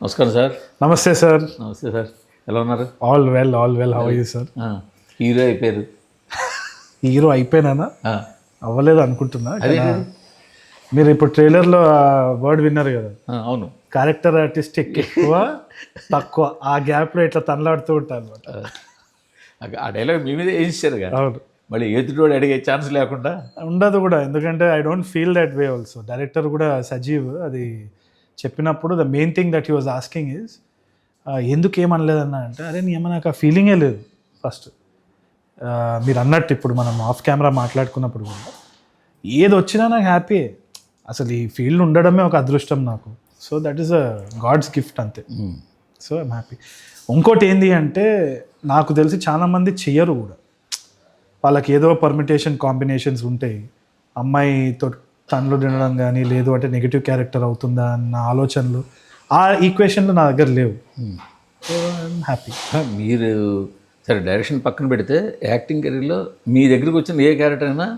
నమస్కారం సార్. నమస్తే సార్. నమస్తే సార్, ఎలా ఉన్నారు? All well how are you sir? Hero అయిపోయారు. హీరో అయిపోయినానా? అవ్వలేదు అనుకుంటున్నా. అదే మీరు ఇప్పుడు ట్రైలర్లో వర్డ్ విన్నారు కదా, అవును, క్యారెక్టర్ ఆర్టిస్ట్ ఎక్కువ తక్కువ, ఆ గ్యాప్లో ఇట్లా తనలాడుతూ ఉంటాను అనమాట. ఆ డైలాగ్ మీ మీద వేయించారు కదా. అవును, మళ్ళీ ఎదుటోడు అడిగే ఛాన్స్ లేకుండా ఉండదు కూడా, ఎందుకంటే I don't feel that way also. Director కూడా సజీవ్ అది చెప్పినప్పుడు the main thing that he was asking is ఎందుకు ఏమనలేదన్నా అంటే, అరే నీ ఏమో నాకు ఆ ఫీలింగే లేదు ఫస్ట్. మీరు అన్నట్టు ఇప్పుడు మనం ఆఫ్ కెమెరా మాట్లాడుకున్నప్పుడు కూడా ఏది వచ్చినా నాకు హ్యాపీ. అసలు ఈ ఫీల్డ్ ఉండడమే ఒక అదృష్టం నాకు. So that is a god's gift అంతే. So I'm happy. ఇంకోటి ఏంటి అంటే, నాకు తెలిసి చాలామంది చెయ్యరు కూడా. వాళ్ళకి ఏదో పర్మిటేషన్ కాంబినేషన్స్ ఉంటాయి. అమ్మాయితో తనలో తినడం కానీ, లేదు అంటే నెగిటివ్ క్యారెక్టర్ అవుతుందా అన్న ఆలోచనలు, ఆ ఈక్వేషన్లు నా దగ్గర లేవు. So I'm happy. మీరు సరే డైరెక్షన్ పక్కన పెడితే యాక్టింగ్ కెరీర్లో మీ దగ్గరికి వచ్చిన ఏ క్యారెక్టర్ అయినా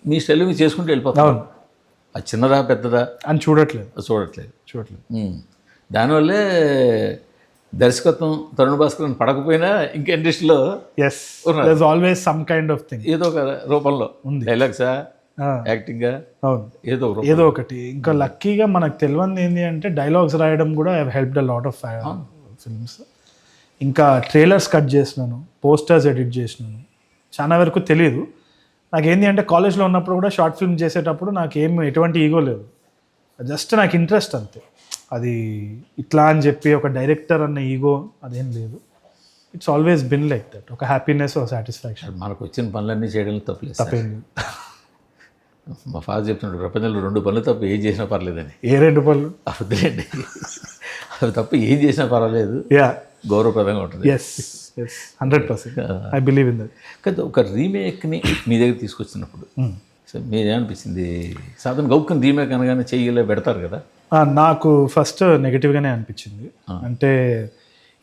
మీ స్టైల్ మీరు చేసుకుంటూ వెళ్ళిపోతాం. అవును, అది చిన్నదా పెద్దదా అని చూడట్లేదు. దానివల్లే దర్శకత్వం తరుణ్ భాస్కర్ పడకపోయినా ఇంకా ఇండస్ట్రీలో yes there is always some kind of thing, ఏదో ఒక రూపంలో ఉంది. డైలాగ్సా, యాక్టింగా, అవును, ఏదో ఒకటి. ఇంకా లక్కీగా మనకు తెలియంది ఏంటి అంటే, డైలాగ్స్ రాయడం కూడా I helped a lot of films. ఇంకా ట్రైలర్స్ కట్ చేసినాను, పోస్టర్స్ ఎడిట్ చేసినాను. చాలా వరకు తెలియదు నాకేంటి అంటే, కాలేజ్లో ఉన్నప్పుడు కూడా షార్ట్ ఫిల్మ్ చేసేటప్పుడు నాకేం ఎటువంటి ఈగో లేదు. జస్ట్ నాకు ఇంట్రెస్ట్ అంతే. అది ఇట్లా అని చెప్పి ఒక డైరెక్టర్ అన్న ఈగో అదేం లేదు. It's always been like that. ఒక హ్యాపీనెస్, ఒక సాటిస్ఫాక్షన్. మనకు వచ్చిన పనులన్నీ చేయడం తప్పలేదు. తప్పేం లేదు. మా ఫాదర్ చెప్తున్నాడు, ప్రపంచంలో 2 పనులు తప్ప ఏం చేసినా పర్లేదని. ఏ 2 పనులు? వద్దులేండి, అవి తప్ప ఏం చేసినా పర్వాలేదు, గౌరవప్రదంగా ఉంటుంది. Yes 100% I believe in that. కదా ఒక రీమేక్ని మీ దగ్గర తీసుకొచ్చినప్పుడు సో మీరేమనిపించింది? సాధారణ గౌక్కని రీమేక్ అనగానే చెయ్యిలో పెడతారు కదా. నాకు ఫస్ట్ నెగిటివ్గానే అనిపించింది. అంటే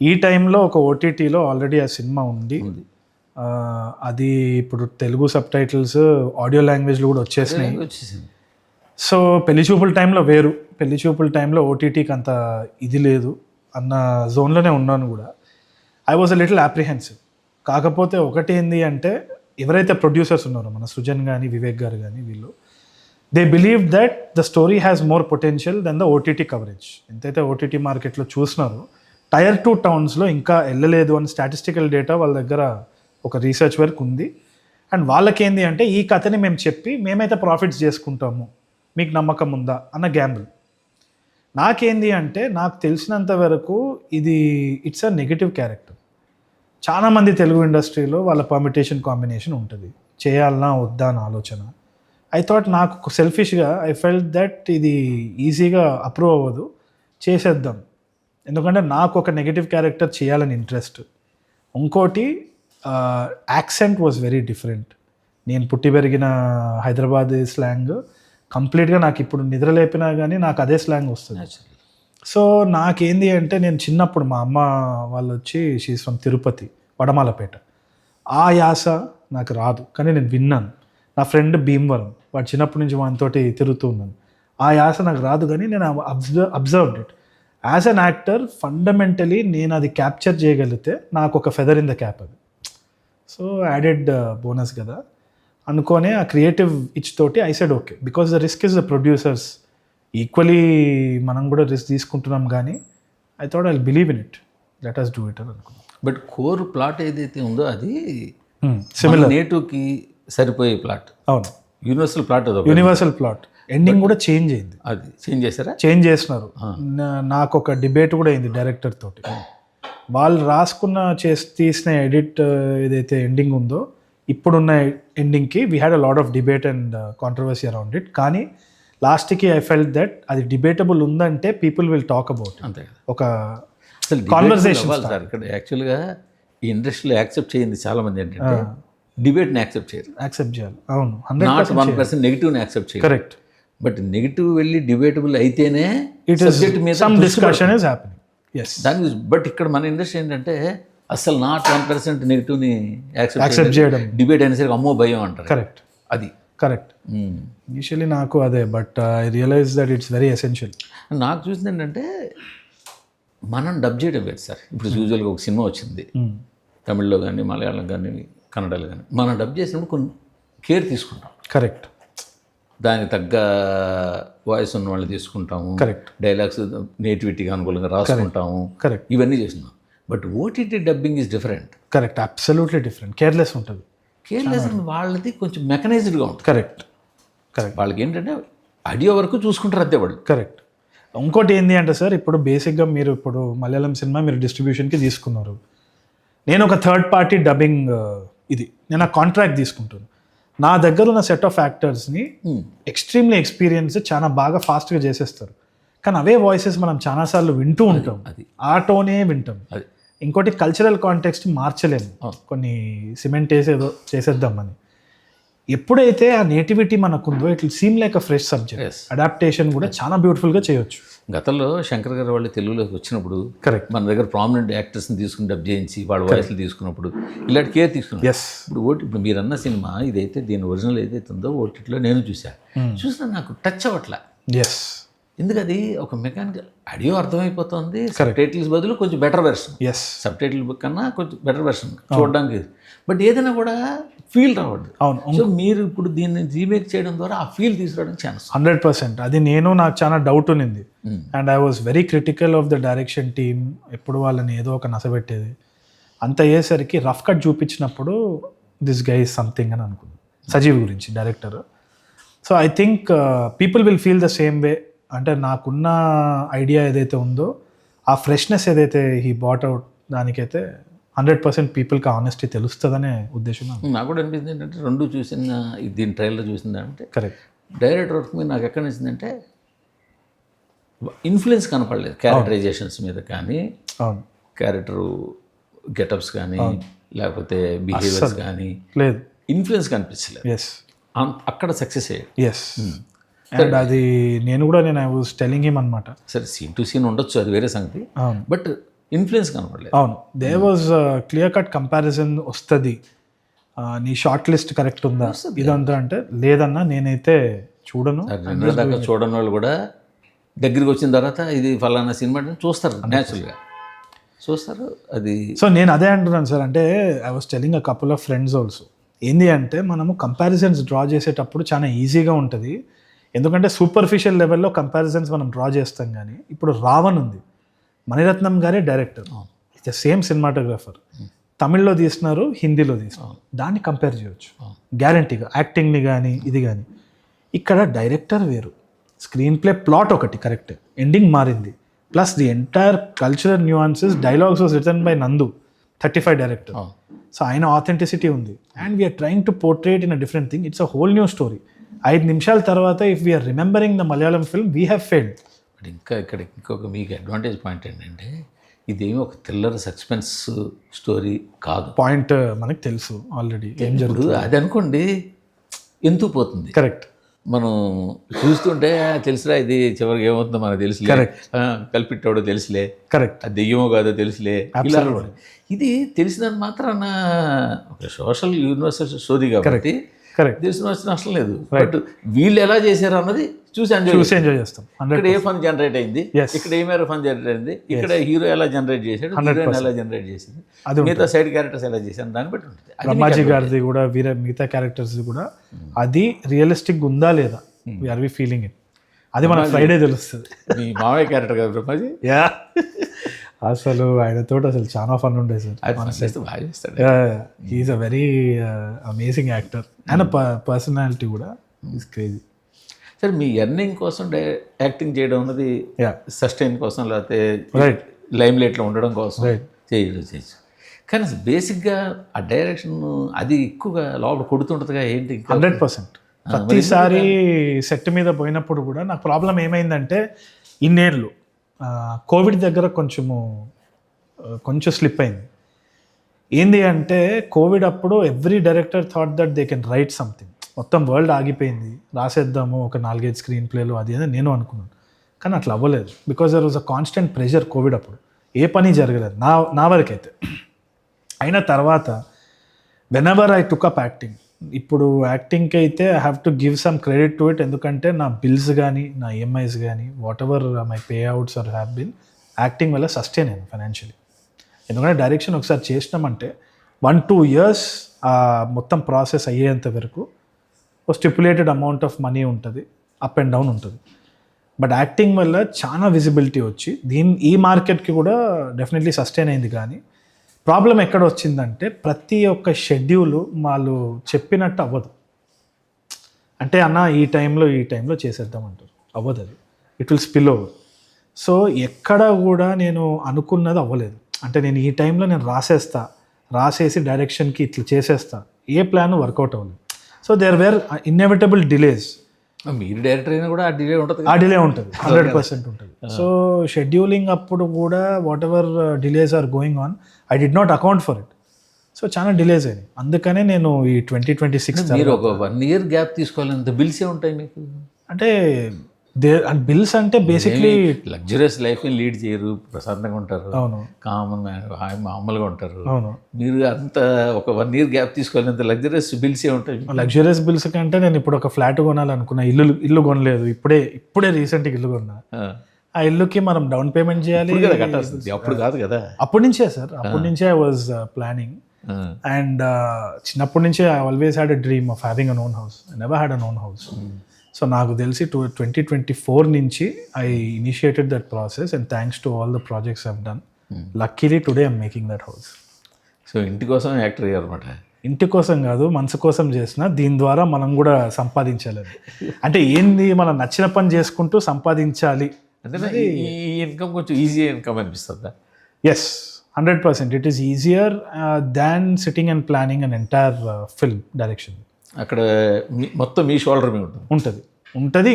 ఈ టైంలో ఒక ఓటీటీలో ఆల్రెడీ ఆ సినిమా ఉంది. అది ఇప్పుడు తెలుగు సబ్ టైటిల్స్ ఆడియో లాంగ్వేజ్లో కూడా వచ్చేసినాయి. సో పెళ్లి చూపుల టైంలో వేరు, పెళ్లి చూపుల టైంలో ఓటీటీకి అంత ఇది లేదు అన్న జోన్లోనే ఉన్నాను కూడా. I was a little అప్రిహెన్సివ్. కాకపోతే ఒకటి ఏంది అంటే, ఎవరైతే ప్రొడ్యూసర్స్ ఉన్నారో మన సృజన్ కానీ వివేక్ గారు కానీ, వీళ్ళు they believe that the story has more potential than the OTT coverage. ఎంతైతే ఓటీటీ మార్కెట్లో చూసినారో, టైర్ 2 టౌన్స్లో ఇంకా వెళ్ళలేదు అని స్టాటిస్టికల్ డేటా వాళ్ళ దగ్గర ఒక రీసెర్చ్ వర్క్ ఉంది. అండ్ వాళ్ళకేంది అంటే, ఈ కథని మేము చెప్పి మేమైతే ప్రాఫిట్స్ చేసుకుంటాము, మీకు నమ్మకం ఉందా అన్న గ్యాంబుల్. నాకేంది అంటే, నాకు తెలిసినంత వరకు ఇది ఇట్స్ అ నెగిటివ్ క్యారెక్టర్. చాలామంది తెలుగు ఇండస్ట్రీలో వాళ్ళ పర్మిటేషన్ కాంబినేషన్ ఉంటుంది, చేయాలన్నా వద్దా అని ఆలోచన. ఐ థాట్, నాకు సెల్ఫిష్గా ఐ ఫెల్ట్ దట్ ఇది ఈజీగా అప్రూవ్ అవ్వదు, చేసేద్దాం. ఎందుకంటే నాకు ఒక నెగిటివ్ క్యారెక్టర్ చేయాలని ఇంట్రెస్ట్. ఇంకోటి యాక్సెంట్ వాజ్ వెరీ డిఫరెంట్. నేను పుట్టి పెరిగిన హైదరాబాద్ స్లాంగ్ కంప్లీట్గా నాకు ఇప్పుడు నిద్ర లేపినా కానీ నాకు అదే స్లాంగ్ వస్తుంది. సో నాకేంది అంటే, నేను చిన్నప్పుడు మా అమ్మ వాళ్ళు వచ్చి షీస్ ఫ్రమ్ తిరుపతి, వడమాలపేట. ఆ యాస నాకు రాదు, కానీ నేను విన్నాను. నా ఫ్రెండ్ భీమవరం, వాడు చిన్నప్పటి నుంచి వానితోటి తిరుగుతూ ఉన్నాను. ఆ యాస నాకు రాదు, కానీ నేను observed it. As an actor fundamentally నేను అది క్యాప్చర్ చేయగలిగితే నాకు ఒక ఫెదర్ ఇన్ ద క్యాప్ అది. సో యాడెడ్ బోనస్ కదా అనుకోనే ఆ క్రియేటివ్ ఇచ్ తోటి I said okay, because the risk is the producers. Equally మనం కూడా రిస్క్ తీసుకుంటున్నాం, కానీ I thought I believe in it, let us do it అని అనుకున్నాం. బట్ కోర్ ప్లాట్ ఏదైతే ఉందో అది సిమిలర్, నేటివ్కి సరిపోయే ప్లాట్. అవును, యూనివర్సల్ ప్లాట్, అది యూనివర్సల్ ప్లాట్. ఎండింగ్ కూడా చేంజ్ అయింది. అది చేంజ్ చేశారా? చేంజ్ చేసినారు. నాకు ఒక డిబేట్ కూడా అయింది డైరెక్టర్ తోటి. వాళ్ళు రాసుకున్న తీసిన ఎడిట్ ఏదైతే ఎండింగ్ ఉందో, ఇప్పుడున్న ఎండింగ్కి we had a lot of debate and controversy around it. కానీ లాస్ట్కి ఐ ఫెల్ట్ దట్ అది డిబేటబుల్ ఉందంటే పీపుల్ విల్ టాక్ అబౌట్. అంతే కదా, ఒక కాన్వర్సేషన్ సార్. ఇక్కడ యాక్చువల్గా ఈ ఇండస్ట్రీలో యాక్సెప్ట్ చేయింది చాలామంది ఏంటంటే, డిబేట్ని యాక్సెప్ట్ చేయాలి. అవును, 100% నెగిటివ్ని యాక్సెప్ట్ చేయాలి. కరెక్ట్. బట్ నెగిటివ్ వెళ్ళి డిబేటబుల్ అయితేనే సబ్జెక్ట్ మీద some discussion is happening. Yes, దాని బట్ ఇక్కడ మన ఇండస్ట్రీ ఏంటంటే, అసలు 1% నెగిటివ్ని యాక్సెప్ట్ చేయడం, డిబేట్ అయిన సరికి అమ్మో భయం అంటారు. కరెక్ట్, అది కరెక్ట్. ఇనిషియలీ నాకు అదే, but I realize that it's very essential. నాకు చూసింది ఏంటంటే, మనం డబ్ చేయడం వేరు సార్. ఇప్పుడు యూజువల్గా ఒక సినిమా వచ్చింది తమిళ్లో కానీ మలయాళం కానీ కన్నడలో కానీ, మనం డబ్ చేసినప్పుడు కొన్ని కేర్ తీసుకుంటాం. కరెక్ట్. దానికి తగ్గ వాయిస్ ఉన్న వాళ్ళు తీసుకుంటాము. కరెక్ట్. డైలాగ్స్ నేటివిటీకి అనుకూలంగా రాసుకుంటాము. కరెక్ట్. ఇవన్నీ చేస్తున్నాం. But OTT dubbing is different. Correct. Absolutely different. Careless ఉంటుంది. కేర్లెస్ వాళ్ళది కొంచెం మెకనైజ్డ్గా ఉంటుంది. కరెక్ట్. కరెక్ట్. వాళ్ళకి ఏంటంటే ఆడియో వరకు చూసుకుంటారు అంతే వాళ్ళు. కరెక్ట్. ఇంకోటి ఏంటి అంటే సార్, ఇప్పుడు బేసిక్గా మీరు ఇప్పుడు మలయాళం సినిమా మీరు డిస్ట్రిబ్యూషన్కి తీసుకున్నారు, నేను ఒక థర్డ్ పార్టీ డబ్బింగ్ నేను ఆ కాంట్రాక్ట్ తీసుకుంటాను. నా దగ్గర ఉన్న సెట్ ఆఫ్ యాక్టర్స్ని ఎక్స్ట్రీమ్లీ ఎక్స్పీరియన్స్ చాలా బాగా ఫాస్ట్గా చేసేస్తారు. కానీ అవే వాయిసెస్ మనం చాలాసార్లు వింటూ ఉంటాం, ఆ టోనే వింటాం. ఇంకోటి కల్చరల్ కాంటెక్స్ట్ మార్చలేము, కొన్ని సిమెంట్ వేసేదో చేసేద్దామని. ఎప్పుడైతే ఆ నేటివిటీ మనకుందో it will seem like a fresh subject. Adaptation కూడా చాలా బ్యూటిఫుల్గా చేయొచ్చు. గతంలో శంకర్ గారు వాళ్ళు తెలుగులోకి వచ్చినప్పుడు కరెక్ట్ మన దగ్గర ప్రామినెంట్ యాక్టర్స్ని తీసుకుని డబ్ చేయించి వాళ్ళ వాయిస్లు తీసుకున్నప్పుడు ఇలాంటి కేర్ తీసుకున్నాం. ఎస్. ఇప్పుడు మీరు అన్న సినిమా ఇదైతే దీని ఒరిజినల్ ఏదైతే ఉందో ఓటీటీలో నేను చూసినా నాకు టచ్ అవ్వట్లా. ఎస్. ఎందుకది ఒక మెకానికల్ ఆడియో అర్థమైపోతుంది, సబ్ టైటిల్స్ బదులు కొంచెం better version. Yes. Subtitle కన్నా కొంచెం బెటర్ వెర్షన్ చూడడానికి. బట్ ఏదైనా కూడా ఫీల్ రావద్దు. అవును. సో మీరు ఇప్పుడు దీన్ని రీమేక్ చేయడం ద్వారా ఆ ఫీల్ తీసుకురావడానికి ఛాన్స్ 100%. అది నాకు చాలా డౌట్ ఉన్నింది. And I was very critical of the direction team. ఎప్పుడు వాళ్ళని ఏదో ఒక నసబెట్టేది. అంత అయ్యేసరికి రఫ్ కట్ చూపించినప్పుడు దిస్ గై ఇస్ సంథింగ్ అని అనుకున్నాను, సజీవ్ గురించి director. So I think people will feel the same way. అంటే నాకున్న ఐడియా ఏదైతే ఉందో ఆ ఫ్రెష్నెస్ ఏదైతే హీ బాట్ అవుట్, దానికైతే 100% పీపుల్కి ఆనెస్టీ తెలుస్తుందనే ఉద్దేశం నాకు కూడా అనిపించింది. ఏంటంటే రెండు చూసిన దీని ట్రైలర్ చూసిందంటే కరెక్ట్. డైరెక్టర్ వర్క్ మీద నాకు ఎక్కడ నచ్చిందంటే ఇన్ఫ్లుయెన్స్ కనపడలేదు క్యారెక్టరైజేషన్స్ మీద కానీ, అవును, క్యారెక్టరు గెటప్స్ కానీ లేకపోతే బిహేవియర్స్ కానీ లేదు, ఇన్ఫ్లుయెన్స్ కనిపించలేదు. ఎస్. అక్కడ సక్సెస్ అయ్యాడు. ఎస్. అండ్ అది నేను ఐ వాజ్ టెలింగ్ హిమ్ అనమాట. సరే సీన్ టు సీన్ ఉండొచ్చు, అది వేరే సంగతి. బట్ ఇన్ఫ్లుయెన్స్ కనపడలేదు. అవును, they was clear cut comparison వస్తుంది. నీ షార్ట్ లిస్ట్ కరెక్ట్ ఉందా ఇదంతా అంటే లేదన్నా నేనైతే చూడను. దాకా చూడని వాళ్ళు కూడా దగ్గరికి వచ్చిన తర్వాత ఇది ఫలానా సినిమా చూస్తారు, న్యాచురల్గా చూస్తారు. అది సో నేను అదే అంటున్నాను సార్. అంటే I was telling a couple of friends also. ఏంది అంటే మనము కంపారిజన్స్ డ్రా చేసేటప్పుడు చాలా ఈజీగా ఉంటుంది, ఎందుకంటే సూపర్ఫిషియల్ లెవెల్లో కంపారిజన్స్ మనం డ్రా చేస్తాం. కానీ ఇప్పుడు రావణ్ ఉంది, మణిరత్నం గారే డైరెక్టర్, ఇట్స్ సేమ్ సినిమాటోగ్రాఫర్. తమిళ్లో తీసినారు, హిందీలో తీసినారు, దాన్ని కంపేర్ చేయొచ్చు గ్యారంటీగా, యాక్టింగ్ని కానీ ఇది కానీ. ఇక్కడ డైరెక్టర్ వేరు, స్క్రీన్ ప్లే ప్లాట్ ఒకటి కరెక్ట్, ఎండింగ్ మారింది, plus the entire cultural nuances, dialogues was written by Nandu, 35 director. So ఆయన ఆథెంటిసిటీ ఉంది. And we're trying to portray in a different thing. It's a whole new story. 5 నిమిషాల తర్వాత if we're remembering the Malayalam film we have failed. But ఇంకా ఇక్కడ ఇంకొక మీకు advantage point ఏంటంటే ఇదేమి ఒక థ్రిల్లర్ సస్పెన్స్ స్టోరీ కాదు. పాయింట్ మనకు తెలుసు ఆల్రెడీ ఏం జరుగుతుంది. అది అనుకోండి ఎందుకు పోతుంది. కరెక్ట్. మనం చూస్తుంటే తెలుసురా ఇది చివరికి ఏమవుతుందో మనకు తెలుసులే, కల్పిట్టాడో తెలుసులే, కరెక్ట్, అది దెయ్యమో కాదో తెలుసులే. ఇది తెలిసినంత మాత్రాన ఒక సోషల్ యూనివర్సల్ స్టోరీ కాబట్టి తెలిసిన వచ్చిన అవసరం లేదు. బట్ వీళ్ళు ఎలా చేశారు అన్నది చూసి ఎంజాయ్ చేస్తాం. ఇక్కడ ఏ ఫన్ జనరేట్ అయింది, ఇక్కడ ఏ మేర ఫన్ జనరేట్ అయింది, ఇక్కడ హీరో ఎలా జనరేట్ చేశాడు, హీరోయిన్ ఎలా జనరేట్ చేసింది, మిగతా సైడ్ క్యారెక్టర్స్ ఎలా చేశారు, దాన్ని బట్టి ఉంటుంది. రమాజీ గారిది కూడా మిగతా క్యారెక్టర్స్ కూడా అది రియలిస్టిక్ ఉందా లేదా, ఆర్ వి ఫీలింగ్ ఇట్, అది మన ఫ్రైడే తెలుస్తుంది. మీ మామయ్య క్యారెక్టర్ కదా బ్రహ్మాజీ, అసలు ఆయనతో అసలు చాలా ఫన్ ఉండేది sir. He's a very amazing actor. ఆయన పర్సనాలిటీ కూడా ఈజ్ క్రేజీ. సరే మీ ఎర్నింగ్ కోసం యాక్టింగ్ చేయడం అన్నది సస్టైన్ కోసం లేకపోతే లైమ్ లైట్లో ఉండడం కోసం చేయొచ్చు. కానీ బేసిక్గా ఆ డైరెక్షన్ అది ఎక్కువగా లోపల కొడుతుంటుందిగా ఏంటి. 100% ప్రతిసారి సెట్ మీద పోయినప్పుడు కూడా నాకు ప్రాబ్లం ఏమైందంటే ఇన్నేళ్ళు కోవిడ్ దగ్గర కొంచెం స్లిప్ అయింది. ఏంది అంటే కోవిడ్ అప్పుడు every director thought that they can write something. మొత్తం వరల్డ్ ఆగిపోయింది, రాసేద్దాము ఒక 4-5 స్క్రీన్ ప్లేలు అది అని నేను అనుకున్నాను. కానీ అట్లా అవ్వలేదు, because there was a constant pressure covid అప్పుడు. ఏ పని జరగలేదు నా వరకైతే. అయిన తర్వాత whenever I took up acting, ఇప్పుడు యాక్టింగ్కి అయితే I have to give some credit to it. ఎందుకంటే నా బిల్స్ కానీ నా ఈఎంఐస్ కానీ whatever my payouts are have been acting వల్ల సస్టైన్ అయ్యాను ఫైనాన్షియలీ. ఎందుకంటే డైరెక్షన్ ఒకసారి చేసినామంటే 1-2 years మొత్తం ప్రాసెస్ అయ్యేంత వరకు ఒక స్టిపులేటెడ్ అమౌంట్ ఆఫ్ మనీ ఉంటుంది, అప్ అండ్ డౌన్ ఉంటుంది. బట్ యాక్టింగ్ వల్ల చాలా విజిబిలిటీ వచ్చి ఈ మార్కెట్కి కూడా డెఫినెట్లీ సస్టైన్ అయింది. కానీ ప్రాబ్లం ఎక్కడ వచ్చిందంటే ప్రతి ఒక్క షెడ్యూల్ వాళ్ళు చెప్పినట్టు అవ్వదు. అంటే అన్న ఈ టైంలో చేసేద్దామంటారు, అవ్వదు, అది it will spill over. So ఎక్కడ కూడా నేను అనుకున్నది అవ్వలేదు. అంటే నేను ఈ టైంలో నేను రాసేసి డైరెక్షన్కి ఇట్లా చేసేస్తా, ఏ ప్లాన్ వర్కౌట్ అవ్వలేదు. So there were inevitable delays. మీరు డైరెక్టర్ అయినా కూడా ఆ డిలే ఉంటుంది, 100% ఉంటుంది. సో షెడ్యూలింగ్ అప్పుడు కూడా whatever delays are going on, I did not account for it. So చాలా డిలేస్ అయినాయి. అందుకనే నేను ఈ 2026 మీరు ఒక 1 year గ్యాప్ తీసుకోవాలంటే బిల్స్ ఏ ఉంటాయి మీకు. అంటే బిల్స్ అంటే బేసిక్లీ లగ్జరియస్ లైఫ్ లీడ్ చేయరు, ప్రశాంతంగా ఉంటారు, అవును కామన్ మామూలుగా ఉంటారు. అవును, మీరు అంత ఒక 1 year గ్యాప్ తీసుకోవాలంత లగ్జరియస్ బిల్స్ ఏ ఉంటాయి. లగ్జరియస్ బిల్స్ కంటే నేను ఇప్పుడు ఒక ఫ్లాట్ కొనాలనుకున్నా, ఇల్లు కొనలేదు, ఇప్పుడే రీసెంట్గా ఇల్లు కొన్నా. ఆ ఇల్లుకి మనం డౌన్ పేమెంట్ చేయాలి, కట్టాల్సింది అప్పుడు కాదు కదా. అప్పటి నుంచే సార్, అప్పటి నుంచే ఐ వాజ్ ప్లానింగ్. అండ్ చిన్నప్పటి నుంచే I always had a dream of having an own house. I never had an own house. So నాకు తెలిసి 2024 నుంచి I initiated that process and thanks to all the projects I've done. Luckily today I'm making that house. So ఇంటి కోసం actor అయ్యారు అనమాట. ఇంటి కోసం కాదు, మనసు కోసం చేసిన, దీని ద్వారా మనం కూడా సంపాదించాలి. అంటే ఏంది, మనం నచ్చిన పని చేసుకుంటూ సంపాదించాలి. అంటే ఈ ఇన్కమ్ కొంచెం ఈజీ ఇన్కమ్ అనిపిస్తుందా? Yes, 100%. It is easier than sitting and planning an entire film direction. అక్కడ మొత్తం మీ షోల్డర్ మీద ఉంటుంది.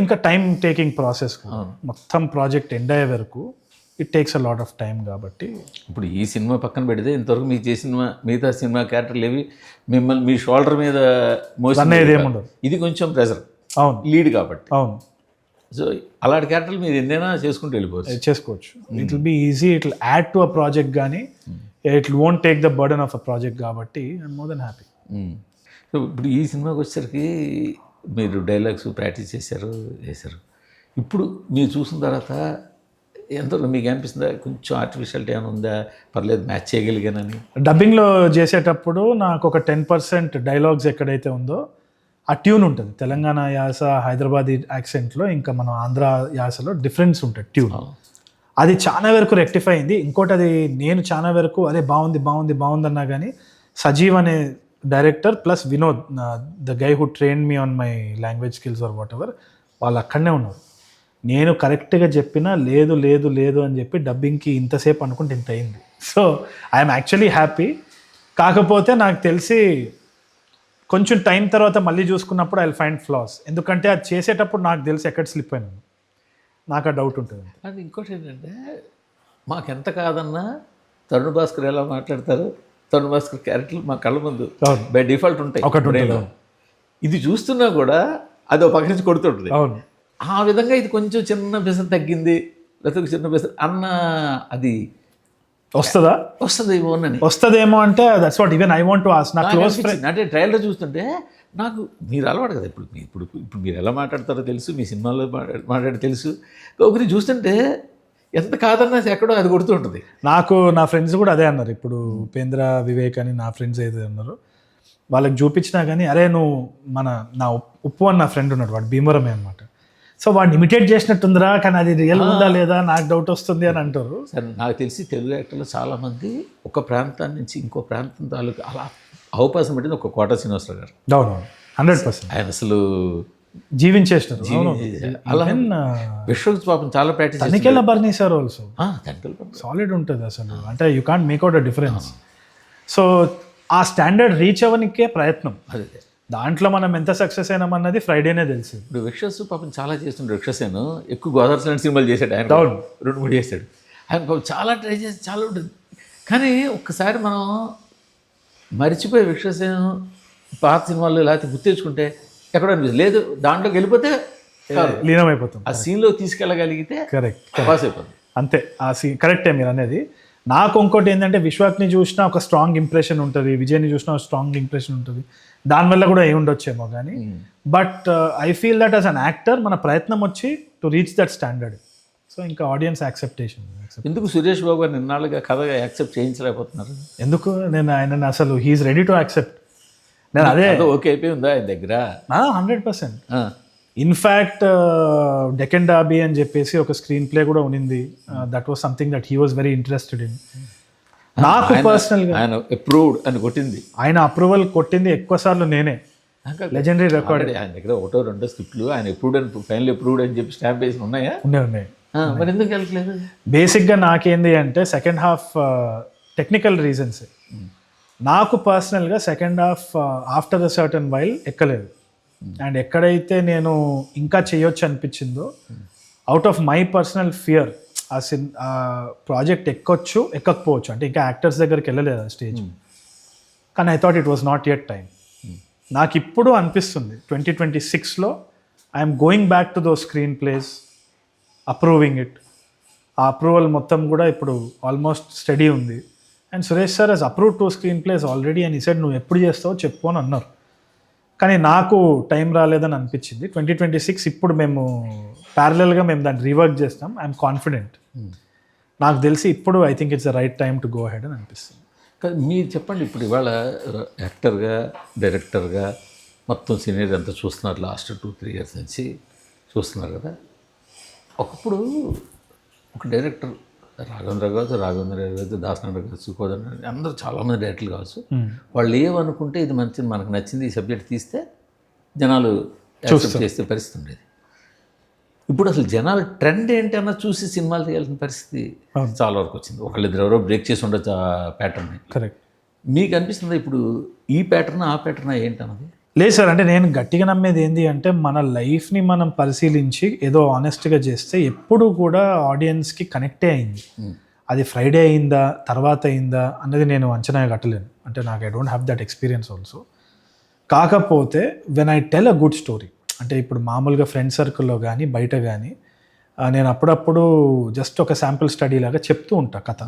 ఇంకా టైం టేకింగ్ ప్రాసెస్. మొత్తం ప్రాజెక్ట్ ఎండ్ అయ్యే వరకు it takes a lot of time. కాబట్టి ఇప్పుడు ఈ సినిమా పక్కన పెడితే ఇంతవరకు మీకు చేసిన మిగతా సినిమా క్యారెక్టర్లు ఏవి మిమ్మల్ని మీ షోల్డర్ మీద మోసేది ఏముండదు. ఇది కొంచెం ప్రెజర్, అవును, లీడ్ కాబట్టి. అవును. సో అలాంటి క్యారెక్టర్లు మీరు ఎన్నైనా చేసుకుంటూ చేసుకోవచ్చు. It will be easy, it will add to a project, కానీ it won't take the burden of a project. కాబట్టి ఐఎమ్ మోర్ దెన్ హ్యాపీ. సో ఇప్పుడు ఈ సినిమాకి వచ్చేసరికి మీరు డైలాగ్స్ ప్రాక్టీస్ చేశారు. ఇప్పుడు మీరు చూసిన తర్వాత ఎంత మీకు అనిపిస్తుందా, కొంచెం ఆర్టిఫిషియాలిటీ ఏమైనా ఉందా, పర్లేదు మ్యాచ్ చేయగలిగానని? డబ్బింగ్లో చేసేటప్పుడు నాకు ఒక 10% డైలాగ్స్ ఎక్కడైతే ఉందో ఆ ట్యూన్ ఉంటుంది. తెలంగాణ యాస, హైదరాబాద్ యాక్సెంట్లో, ఇంకా మన ఆంధ్ర యాసలో డిఫరెన్స్ ఉంటుంది ట్యూన్. అది చాలా వరకు రెక్టిఫై అయింది. ఇంకోటి, అది నేను చాలా వరకు అదే బాగుంది అన్నా కానీ సజీవ్ అనే director plus Vinod, the guy who train me on my language skills or whatever, వాళ్ళు అక్కడనే ఉన్నారు. నేను కరెక్ట్గా చెప్పినా లేదు అని చెప్పి డబ్బింగ్కి ఇంతసేపు అనుకుంటే ఇంత అయింది. So I'm actually happy. కాకపోతే నాకు తెలిసి కొంచెం టైం తర్వాత మళ్ళీ చూసుకున్నప్పుడు ఐ విల్ ఫైండ్ ఫ్లాస్. ఎందుకంటే అది చేసేటప్పుడు నాకు తెలిసి ఎక్కడ స్లిప్ అయినాను, నాకు ఆ డౌట్ ఉంటుంది. అది ఇంకోటి ఏంటంటే, మాకెంత కాదన్నా తరుణ్ భాస్కర్ ఎలా మాట్లాడతారు, తరుణ్ భాస్కర్ క్యారెక్టర్లు మా కళ్ళ ముందు బై డిఫాల్ట్ ఉంటాయి. ఇది చూస్తున్నా కూడా అది ఒక పక్క నుంచి కొడుతుంటుంది. అవును, ఆ విధంగా ఇది కొంచెం చిన్న పిసర్ తగ్గింది, లేకపోతే చిన్న పిసర్ అన్న అది వస్తుందేమో అంటే that's what even I want to ask. నా క్లోజ్ ఫ్రెండ్ అంటే ట్రైలర్ చూస్తుంటే నాకు మీరు అలవాటు కదా, ఇప్పుడు మీరు ఎలా మాట్లాడతారో తెలుసు, మీ సినిమాలో మాట్లాడి తెలుసు. ఒకరి చూస్తుంటే ఎంత కాదన్నా ఎక్కడో అది కొడుతుంటుంది. నాకు నా ఫ్రెండ్స్ కూడా అదే అన్నారు. ఇప్పుడు ఉపేంద్ర, వివేక్ అని నా ఫ్రెండ్స్ అయితే అన్నారు. వాళ్ళకి చూపించినా కానీ, అరే నువ్వు నా ఉప్పు అని నా ఫ్రెండ్ ఉన్నాడు, వాడు భీమవరమే అనమాట. సో వాడిని ఇమిటేట్ చేసినట్టుందిరా, కానీ అది రియల్ ఉందా లేదా నాకు డౌట్ వస్తుంది అని అంటారు. సరే, నాకు తెలిసి తెలుగు యాక్టర్లు చాలామంది ఒక ప్రాంతాన్ని నుంచి ఇంకో ప్రాంతం తాలూకు అలా అవకాశం పెట్టింది ఒక కోట శ్రీనివాసరావు గారు. అవును, 100%. ఆయన అసలు జీవించేసినారు. అలా విశ్వక్ పాపం చాలా practice. Tanikella Bharani sir also solid ఉంటుంది అసలు. అంటే you can't make out a difference. So ఆ స్టాండర్డ్ రీచ్ అవ్వనికే ప్రయత్నం. అదే దాంట్లో మనం ఎంత సక్సెస్ అయినామన్నది ఫ్రైడేనే తెలిసి. ఇప్పుడు విశ్వస్ పాపం చాలా చేస్తుండే. విశ్వసేను ఎక్కువ గోదావరి సినిమాలు చేశాడు ఆయన, 2-3 చేశాడు. ఆయన పాపం చాలా ట్రై చేసి చాలా ఉంటుంది. కానీ ఒక్కసారి మనం మర్చిపోయి విశ్వసేను పాత సినిమాలు లేకపోతే గుర్తు తెచ్చుకుంటే ఎక్కడ అనిపిస్తుంది లేదు, దాంట్లోకి వెళ్ళిపోతే లీనమైపోతాం. ఆ సీన్లో తీసుకెళ్ళగలిగితే కరెక్ట్ పాస్ అయిపోతుంది. అంతే, ఆ సీన్ కరెక్టే మీరు అనేది. నాకు ఇంకోటి ఏంటంటే, విశ్వాక్ని చూసినా ఒక స్ట్రాంగ్ ఇంప్రెషన్ ఉంటుంది, విజయ్ని చూసినా ఒక స్ట్రాంగ్ ఇంప్రెషన్ ఉంటుంది. దానివల్ల కూడా ఏమి ఉండొచ్చేమో కానీ, but I feel that as an actor మన ప్రయత్నం వచ్చి to reach that standard. So ఇంకా ఆడియన్స్ యాక్సెప్టేషన్. ఎందుకు సురేష్ బాబు గారు నిన్నాళ్ళుగా కథ యాక్సెప్ట్ చేయించలేకపోతున్నారు? ఎందుకు నేను ఆయనని అసలు హీఈస్ రెడీ టు యాక్సెప్ట్. నేను అదే ఓకే అయిపోయి ఉందా ఆయన దగ్గర? 100%. ఇన్ఫ్యాక్ట్ డెకెన్ డాబీ అని చెప్పేసి ఒక స్క్రీన్ ప్లే కూడా ఉన్నింది. That was something that he was very interested in. నాకు పర్సనల్గా ఆయన అప్రూవ్డ్ అని కొట్టింది, ఆయన అప్రూవల్ కొట్టింది ఎక్కువ సార్లు నేనే. Legendary record. ఆయన దగ్గర ఒకటో రెండో స్క్రిప్ట్లు ఆయన అప్రూవ్డ్ అని ఫైనల్ అప్రూవ్డ్ అని చెప్పి స్టాంప్ వేసి ఉన్నాయా? ఉన్నాయి. మరి ఎందుకు వెళ్ళట్లేదు? బేసిక్గా నాకేంది అంటే సెకండ్ హాఫ్ టెక్నికల్ రీజన్స్. నాకు పర్సనల్గా second half after the certain while ఎక్కలేదు. అండ్ ఎక్కడైతే నేను ఇంకా చేయొచ్చు అనిపించిందో out of my personal fear ఆ ప్రాజెక్ట్ ఎక్కకపోవచ్చు, అంటే ఇంకా యాక్టర్స్ దగ్గరికి వెళ్ళలేదు ఆ స్టేజ్. కానీ I thought it was not yet time. నాకు ఇప్పుడు అనిపిస్తుంది 2026లో I'm going back to those screenplays, approving it. ఆ అప్రూవల్ మొత్తం కూడా ఇప్పుడు ఆల్మోస్ట్ స్టడీ ఉంది. And Suresh sir has approve 2 screenplays already అని సెడ్ నువ్వు ఎప్పుడు చేస్తావో చెప్పు అని అన్నారు. కానీ నాకు టైం రాలేదని అనిపించింది. 2026 ఇప్పుడు మేము ప్యారలల్గా మేము దాన్ని రీవర్క్ చేస్తాం. I'm confident. నాకు తెలిసి ఇప్పుడు I think it's the right time to go ahead అని అనిపిస్తుంది. కానీ మీరు చెప్పండి, ఇప్పుడు ఇవాళ యాక్టర్గా డైరెక్టర్గా మొత్తం సీనియర్ అంతా చూస్తున్నారు, లాస్ట్ 2-3 ఇయర్స్ నుంచి చూస్తున్నారు కదా. ఒకప్పుడు ఒక డైరెక్టర్ రాఘవేంద్ర కావచ్చు, దాసనారాయణ కావచ్చు, కోదండ, అందరూ చాలామంది డైరెక్టర్లు కావచ్చు, వాళ్ళు ఏమనుకుంటే ఇది మంచిది, మనకు నచ్చింది, ఈ సబ్జెక్ట్ తీస్తే జనాలు యాక్సెప్ట్ చేసే పరిస్థితి ఉండేది. ఇప్పుడు అసలు జనాల ట్రెండ్ ఏంటి అన్న చూసి సినిమాలు తీయాల్సిన పరిస్థితి చాలా వరకు వచ్చింది. ఒకళ్ళిద్దరు ఎవరో బ్రేక్ చేసి ఉండొచ్చు ఆ ప్యాటర్న్ని. కరెక్ట్. మీకు అనిపిస్తుంది ఇప్పుడు ఈ ప్యాటర్న్ ఆ ప్యాటర్న్ ఏంటన్నది? లేదు సార్, అంటే నేను గట్టిగా నమ్మేది ఏంటి అంటే మన లైఫ్ని మనం పరిశీలించి ఏదో ఆనెస్ట్గా చేస్తే ఎప్పుడు కూడా ఆడియన్స్కి కనెక్టే అయింది. అది ఫ్రైడే అయిందా తర్వాత అయిందా అన్నది నేను అంచనా కట్టలేను. అంటే నాకు I don't have that experience also. కాకపోతే when I tell a good story, అంటే ఇప్పుడు మామూలుగా ఫ్రెండ్ సర్కిల్లో కానీ బయట కానీ నేను అప్పుడప్పుడు జస్ట్ ఒక శాంపుల్ స్టడీ లాగా చెప్తూ ఉంటా కథ.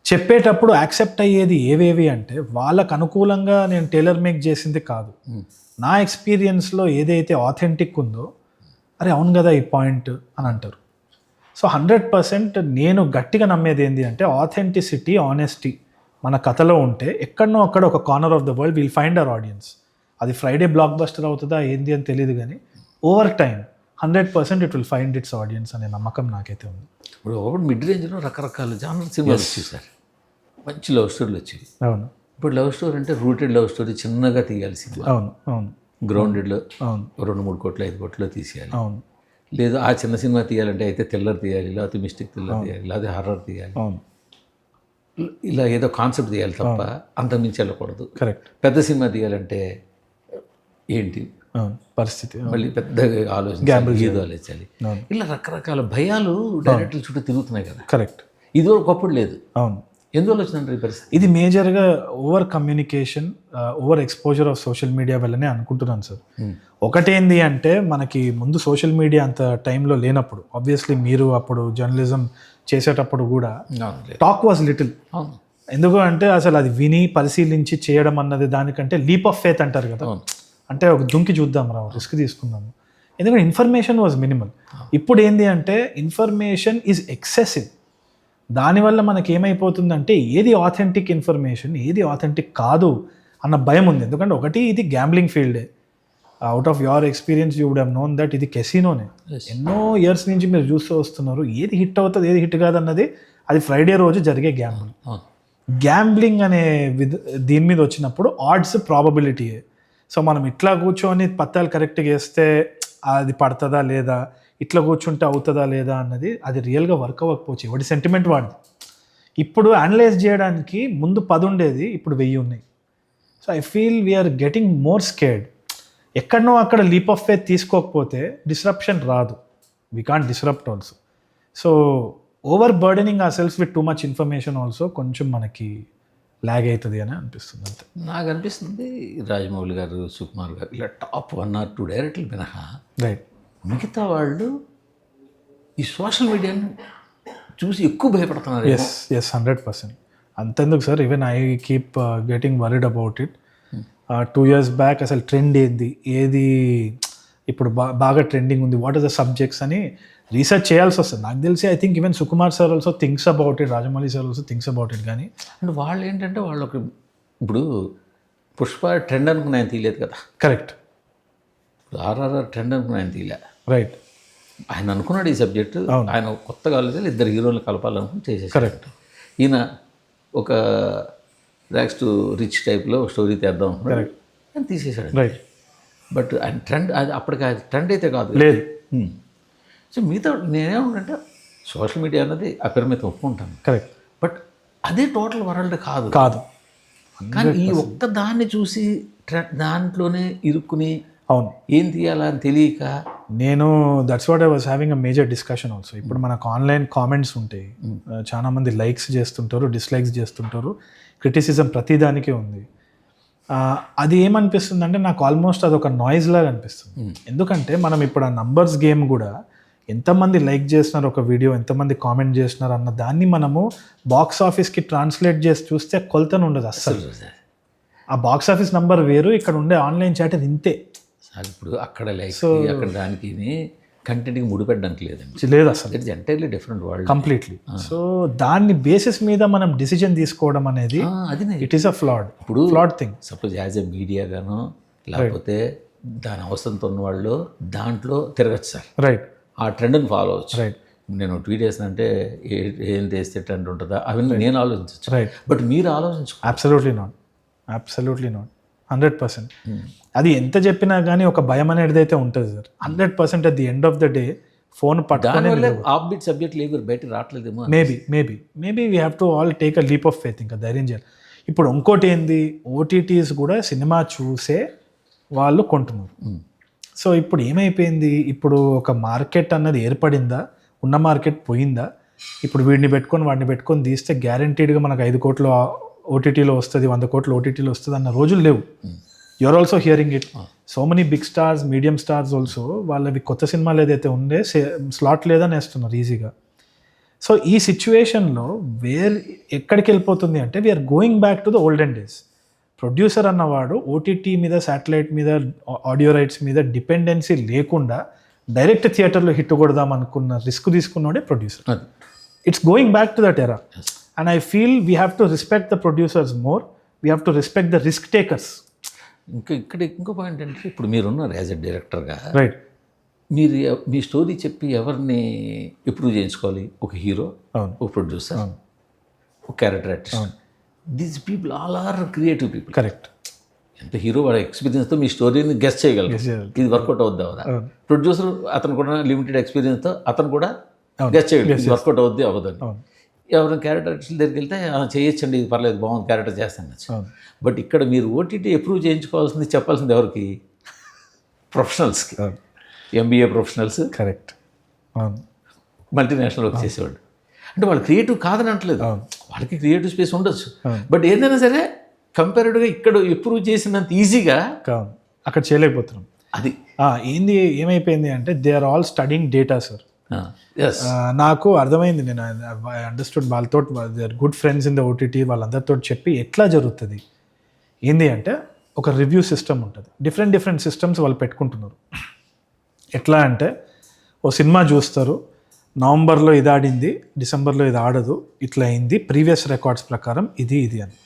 చెప్పేటప్పుడు యాక్సెప్ట్ అయ్యేది ఏవేవి అంటే వాళ్ళకు అనుకూలంగా నేను టైలర్ మేక్ చేసింది కాదు. నా ఎక్స్పీరియన్స్లో ఏదైతే ఆథెంటిక్ ఉందో అరే అవును కదా ఈ పాయింట్ అని అంటారు. సో 100% నేను గట్టిగా నమ్మేది ఏంటి అంటే ఆథెంటిసిటీ, ఆనెస్టీ మన కథలో ఉంటే ఎక్కడనో అక్కడ ఒక corner of the world will find our audience. అది ఫ్రైడే బ్లాక్ బస్టర్ అవుతుందా ఏంది అని తెలియదు, కానీ over time 100% it will find its audience అనే నమ్మకం నాకైతే ఉంది. ఇప్పుడు ఒకటి మిడ్ రేంజ్లో రకరకాల జానర్ సినిమాలు వచ్చాయి సార్, మంచి లవ్ స్టోరీలు వచ్చాయి. అవును. ఇప్పుడు లవ్ స్టోరీ అంటే రూటెడ్ లవ్ స్టోరీ చిన్నగా తీయాల్సింది. అవును అవును. గ్రౌండెడ్లో అవును 2-3 కోట్లు 5 కోట్లో తీసేయాలి. అవును. లేదు ఆ చిన్న సినిమా తీయాలంటే అయితే థ్రిల్లర్ తీయాలి, లేకపోతే మిస్టేక్ థ్రిల్లర్ తీయాలి, లేకపోతే హర్రర్ తీయాలి. అవును. ఇలా ఏదో కాన్సెప్ట్ తీయాలి తప్ప అంతకుమించి వెళ్ళకూడదు. కరెక్ట్. పెద్ద సినిమా తీయాలంటే ఏంటి పరిస్థితి, మళ్ళీ పెద్ద ఆలోచన, ఏదో ఆలోచించాలి. ఇలా రకరకాల భయాలు డైరెక్టర్ల చుట్టూ తిరుగుతున్నాయి కదా. కరెక్ట్. ఇది ఒకప్పుడు లేదు. అవును. ఎందువల్ల వచ్చిందంటే ఈ పరిస్థితి? ఇది మేజర్గా over communication, over exposure of social media వల్లనే అనుకుంటున్నాను సార్. ఒకటేంది అంటే మనకి ముందు సోషల్ మీడియా అంత టైంలో లేనప్పుడు, ఆబ్వియస్లీ మీరు అప్పుడు జర్నలిజం చేసేటప్పుడు కూడా టాక్ వాజ్ లిటిల్. ఎందుకు అంటే అసలు అది విని పరిశీలించి చేయడం అన్నది దానికంటే లీప్ ఆఫ్ ఫేత్ అంటారు కదా, అంటే ఒక దుంకి చూద్దాం రా, రిస్క్ తీసుకుందాము. ఎందుకంటే ఇన్ఫర్మేషన్ వాజ్ మినిమల్. ఇప్పుడు ఏంది అంటే ఇన్ఫర్మేషన్ ఈజ్ ఎక్సెసివ్. దానివల్ల మనకి ఏమైపోతుందంటే ఏది ఆథెంటిక్ ఇన్ఫర్మేషన్, ఏది ఆథెంటిక్ కాదు అన్న భయం ఉంది. ఎందుకంటే ఒకటి ఇది గ్యాంబ్లింగ్ ఫీల్డే. Out of your experience you would have known that ఇది కెసినోనే. ఎన్నో ఇయర్స్ నుంచి మీరు చూస్తూ వస్తున్నారు. ఏది హిట్ అవుతుంది ఏది హిట్ కాదు అన్నది అది ఫ్రైడే రోజు జరిగే గ్యాంబ్లింగ్. గ్యాంబ్లింగ్ అనే దీని మీద వచ్చినప్పుడు ఆడ్స్ ప్రాబబిలిటీయే. సో మనం ఇట్లా కూర్చొని పత్తాలు కరెక్ట్గా వేస్తే అది పడుతుందా లేదా, ఇట్లా కూర్చుంటే అవుతుందా లేదా అన్నది అది రియల్గా వర్క్ అవ్వకపోవచ్చు. ఎవరి సెంటిమెంట్ వాడిది. ఇప్పుడు అనలైజ్ చేయడానికి ముందు 10 ఉండేది, ఇప్పుడు 1000 ఉన్నాయి. So I feel we're getting more scared. ఎక్కడనో అక్కడ లీప్ ఆఫ్ ఫేత్ తీసుకోకపోతే డిస్రప్షన్ రాదు. We can't disrupt also. So over burdening our selfs with too much information also కొంచెం మనకి లాగ్ అవుతుంది అని అనిపిస్తుంది. అంతే నాకు అనిపిస్తుంది. రాజమౌళి గారు, సుకుమార్ గారు ఇలా టాప్ 1 or 2 డైరెక్టర్లు మినహా రైట్, మిగతా వాళ్ళు ఈ సోషల్ మీడియాను చూసి ఎక్కువ భయపడుతున్నారు. ఎస్ 100%. అంతెందుకు sir, even I keep getting worried about it. 2 years back అసలు ట్రెండ్ ఏది ఇప్పుడు బాగా ట్రెండింగ్ ఉంది, వాట్ ఆర్ ద సబ్జెక్ట్స్ అని రీసెర్చ్ చేయాల్సి వస్తుంది. నాకు తెలిసి I think even Sukumar sir also thinks about it, Rajamouli sir also thinks about it. కానీ అంటే వాళ్ళు ఏంటంటే వాళ్ళు ఒక ఇప్పుడు పుష్ప ట్రెండ్ అనుకుని ఆయన తీయలేదు కదా, కరెక్ట్, ఆర్ఆర్ఆర్ ట్రెండ్ అనుకుని ఆయన తీయలే, రైట్, ఆయన అనుకున్నాడు ఈ సబ్జెక్టు, ఆయన కొత్తగా ఆలోచన ఇద్దరు హీరోలు కలపాలనుకుని చేసేసి, కరెక్ట్. ఈయన ఒక ర్యాక్స్ టు రిచ్ టైప్లో స్టోరీ తీద్దాం Correct. అని తీసేశాడు. రైట్, బట్ ఆయన ట్రెండ్ అది అప్పటికి అది ట్రెండ్ అయితే కాదు. లేదు. సో మిగతా నేనేమంటే సోషల్ మీడియా అన్నది అపరిమితం ఒప్పుకుంటాను, కరెక్ట్, బట్ అదే టోటల్ వరల్డ్ కాదు. కాదు. కానీ ఈ ఒక్క దాన్ని చూసి దాంట్లోనే ఇరుక్కుని అవును, ఏం తీయాలా అని తెలియక నేను that's what I was having a major discussion also. ఇప్పుడు మనకు ఆన్లైన్ కామెంట్స్ ఉంటాయి, చాలా మంది లైక్స్ చేస్తుంటారు, డిస్లైక్స్ చేస్తుంటారు, క్రిటిసిజం ప్రతిదానికి ఉంది. అది ఏమనిపిస్తుంది అంటే నాకు ఆల్మోస్ట్ అది ఒక నాయిస్ లాగా అనిపిస్తుంది. ఎందుకంటే మనం ఇప్పుడు ఆ నంబర్స్ గేమ్ కూడా ఎంతమంది లైక్ చేస్తున్నారు ఒక వీడియో, ఎంతమంది కామెంట్ చేస్తున్నారు అన్న దాన్ని మనము బాక్స్ ఆఫీస్కి ట్రాన్స్లేట్ చేసి చూస్తే కొలతను ఉండదు అస్సలు. ఆ బాక్స్ ఆఫీస్ నంబర్ వేరు, ఇక్కడ ఉండే ఆన్లైన్ చాట్ ఇంతే. ఇప్పుడు అక్కడ లైక్ అక్కడ దానికి కంటెంట్కి ముడిపెట్టడానికి లేదండి, లేదు అసలు, it's entirely different world completely. So దాన్ని బేసిస్ మీద మనం డిసిజన్ తీసుకోవడం అనేది అది ఇట్ ఈస్ అ ఫ్లాడ్, ఇప్పుడు ఫ్లాడ్ thing. Suppose as a media గాను లేకపోతే దాని అవసరంతో ఉన్న వాళ్ళు దాంట్లో తిరగచ్చు సార్, రైట్, ఆ ట్రెండ్ని ఫాలో అవచ్చు. రైట్, నేను ట్వీట్ చేసినంటే ఏం చేస్తే ట్రెండ్ ఉంటుందా అవన్నీ నేను ఆలోచించచ్చు, రైట్, బట్ మీరు ఆలోచించు. Absolutely not, absolutely not, 100%. అది ఎంత చెప్పినా కానీ ఒక భయం అనేది అయితే ఉంటుంది sir, 100%. At the end of the day phone పట్టుకొని ఆఫ్బీట్ సబ్జెక్ట్లు ఏవి బయట రావట్లేదేమో, maybe we have to all take a leap of faith, ఇంకా ధైర్యం చేయాలి. ఇప్పుడు ఇంకోటి ఏంది, ఓటీటీస్ కూడా సినిమా చూసే వాళ్ళు కొంటున్నారు. సో ఇప్పుడు ఏమైపోయింది, ఇప్పుడు ఒక మార్కెట్ అన్నది ఏర్పడిందా, ఉన్న మార్కెట్ పోయిందా? ఇప్పుడు వీడిని పెట్టుకొని వాడిని పెట్టుకొని తీస్తే గ్యారంటీడ్గా మనకు 5 కోట్లు ఓటీటీలో వస్తుంది, 100 కోట్లు ఓటీటీలో వస్తుంది అన్న రోజులు లేవు. You're also hearing it, so many big stars, medium stars also వాళ్ళవి కొత్త సినిమాలు ఏదైతే ఉండే స్లాట్ లేదని వేస్తున్నారు ఈజీగా. సో ఈ సిచ్యువేషన్లో ఎక్కడికి వెళ్ళిపోతుంది అంటే we're going back to the olden days. Producer అన్నవాడు ఓటీటీ మీద, శాటిలైట్ మీద, ఆడియో రైట్స్ మీద డిపెండెన్సీ లేకుండా డైరెక్ట్ థియేటర్లో హిట్ కొడదాం అనుకున్న రిస్క్ తీసుకున్నాడే producer. It's going back to that era. And I feel we have to respect the producers more, we have to respect the risk takers. ఇక్కడ ఇంకో point అంటే ఇప్పుడు మీరున్నారు యాజ్ ఎ డైరెక్టర్గా, రైట్, మీరు మీ స్టోరీ చెప్పి ఎవరిని ఇంప్రూవ్ చేయించుకోవాలి? ఒక హీరో, ఒక ప్రొడ్యూసర్, ఒక character artist. These people all are creative people. Correct. ఎంత హీరో వాడి ఎక్స్పీరియన్స్తో మీ స్టోరీని గెస్ట్ చేయగలరు, ఇది వర్కౌట్ అవుద్దా అవుదా. ప్రొడ్యూసర్ అతను కూడా లిమిటెడ్ ఎక్స్పీరియన్స్తో అతను కూడా గెస్ట్ చేయగలరు, ఇది వర్కౌట్ అవుద్ది అవ్వదని. ఎవరైనా క్యారెక్టర్ ఆర్టిస్ట్ దగ్గరికి వెళ్తే చేయొచ్చండి, ఇది పర్లేదు, బాగుంది, క్యారెక్టర్ చేస్తాను. బట్ ఇక్కడ మీరు ఓటీటీ అప్రూవ్ చేయించుకోవాల్సింది, చెప్పాల్సింది ఎవరికి? ప్రొఫెషనల్స్కి, MBA professionals, correct, multinational work చేసేవాళ్ళు. అంటే వాళ్ళు క్రియేటివ్ కాదని అంటలేదు, వాళ్ళకి క్రియేటివ్ స్పేస్ ఉండొచ్చు. బట్ ఏదైనా సరే కంపారిటివ్గా ఇక్కడ అప్రూవ్ చేసినంత ఈజీగా అక్కడ చేయలేకపోతున్నాం. అది ఏమైపోయింది అంటే they are all studying data sir. నాకు అర్థమైంది, నేను ఐ అండర్స్టూడ్. వాళ్ళతో they are good friends in the OTT, వాళ్ళందరితో చెప్పి ఎట్లా జరుగుతుంది ఏంది అంటే ఒక రివ్యూ సిస్టమ్ ఉంటుంది. డిఫరెంట్ సిస్టమ్స్ వాళ్ళు పెట్టుకుంటున్నారు. ఎట్లా అంటే ఓ సినిమా చూస్తారు, నవంబర్లో ఇది ఆడింది, డిసెంబర్లో ఇది ఆడదు, ఇట్లా అయింది, ప్రీవియస్ రికార్డ్స్ ప్రకారం ఇది అని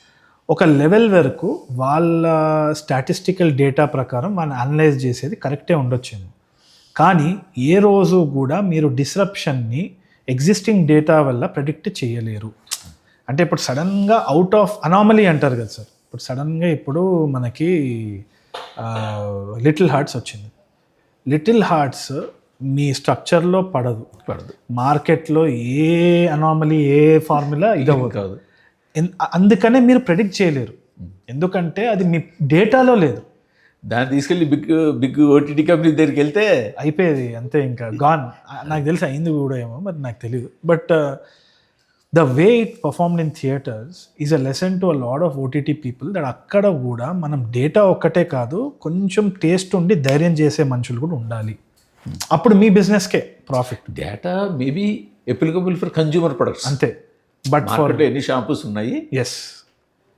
ఒక లెవెల్ వరకు వాళ్ళ స్టాటిస్టికల్ డేటా ప్రకారం వాళ్ళు అనలైజ్ చేసేది కరెక్టే ఉండొచ్చేమో. కానీ ఏ రోజు కూడా మీరు డిస్రప్షన్ని ఎగ్జిస్టింగ్ డేటా వల్ల ప్రెడిక్ట్ చేయలేరు. అంటే ఇప్పుడు సడన్గా అవుట్ ఆఫ్ అనామలీ అంటారు కదా సార్, ఇప్పుడు సడన్గా ఇప్పుడు మనకి లిటిల్ హార్ట్స్ వచ్చింది. లిటిల్ హార్ట్స్ మీ స్ట్రక్చర్లో పడదు, మార్కెట్లో ఏ అనామలీ, ఏ ఫార్ములా ఇదవ్వదు కాదు. అందుకనే మీరు ప్రెడిక్ట్ చేయలేరు, ఎందుకంటే అది మీ డేటాలో లేదు. దాన్ని తీసుకెళ్ళి బిగ్ ఓటీటీ కంపెనీ దగ్గరికి వెళ్తే అయిపోయేది అంతే, ఇంకా గాన్. నాకు తెలిసి అయింది కూడా ఏమో, మరి నాకు తెలియదు. But the way it performed in theatres is a lesson to a lot of OTT people that అక్కడ కూడా మనం డేటా ఒక్కటే కాదు, కొంచెం టేస్ట్ ఉండి ధైర్యం చేసే మనుషులు కూడా ఉండాలి. అప్పుడు మీ బిజినెస్కే profit. Data maybe applicable for consumer products అంతే. బట్ ఫర్ ఎన్ని షాంపూస్ ఉన్నాయి, ఎస్,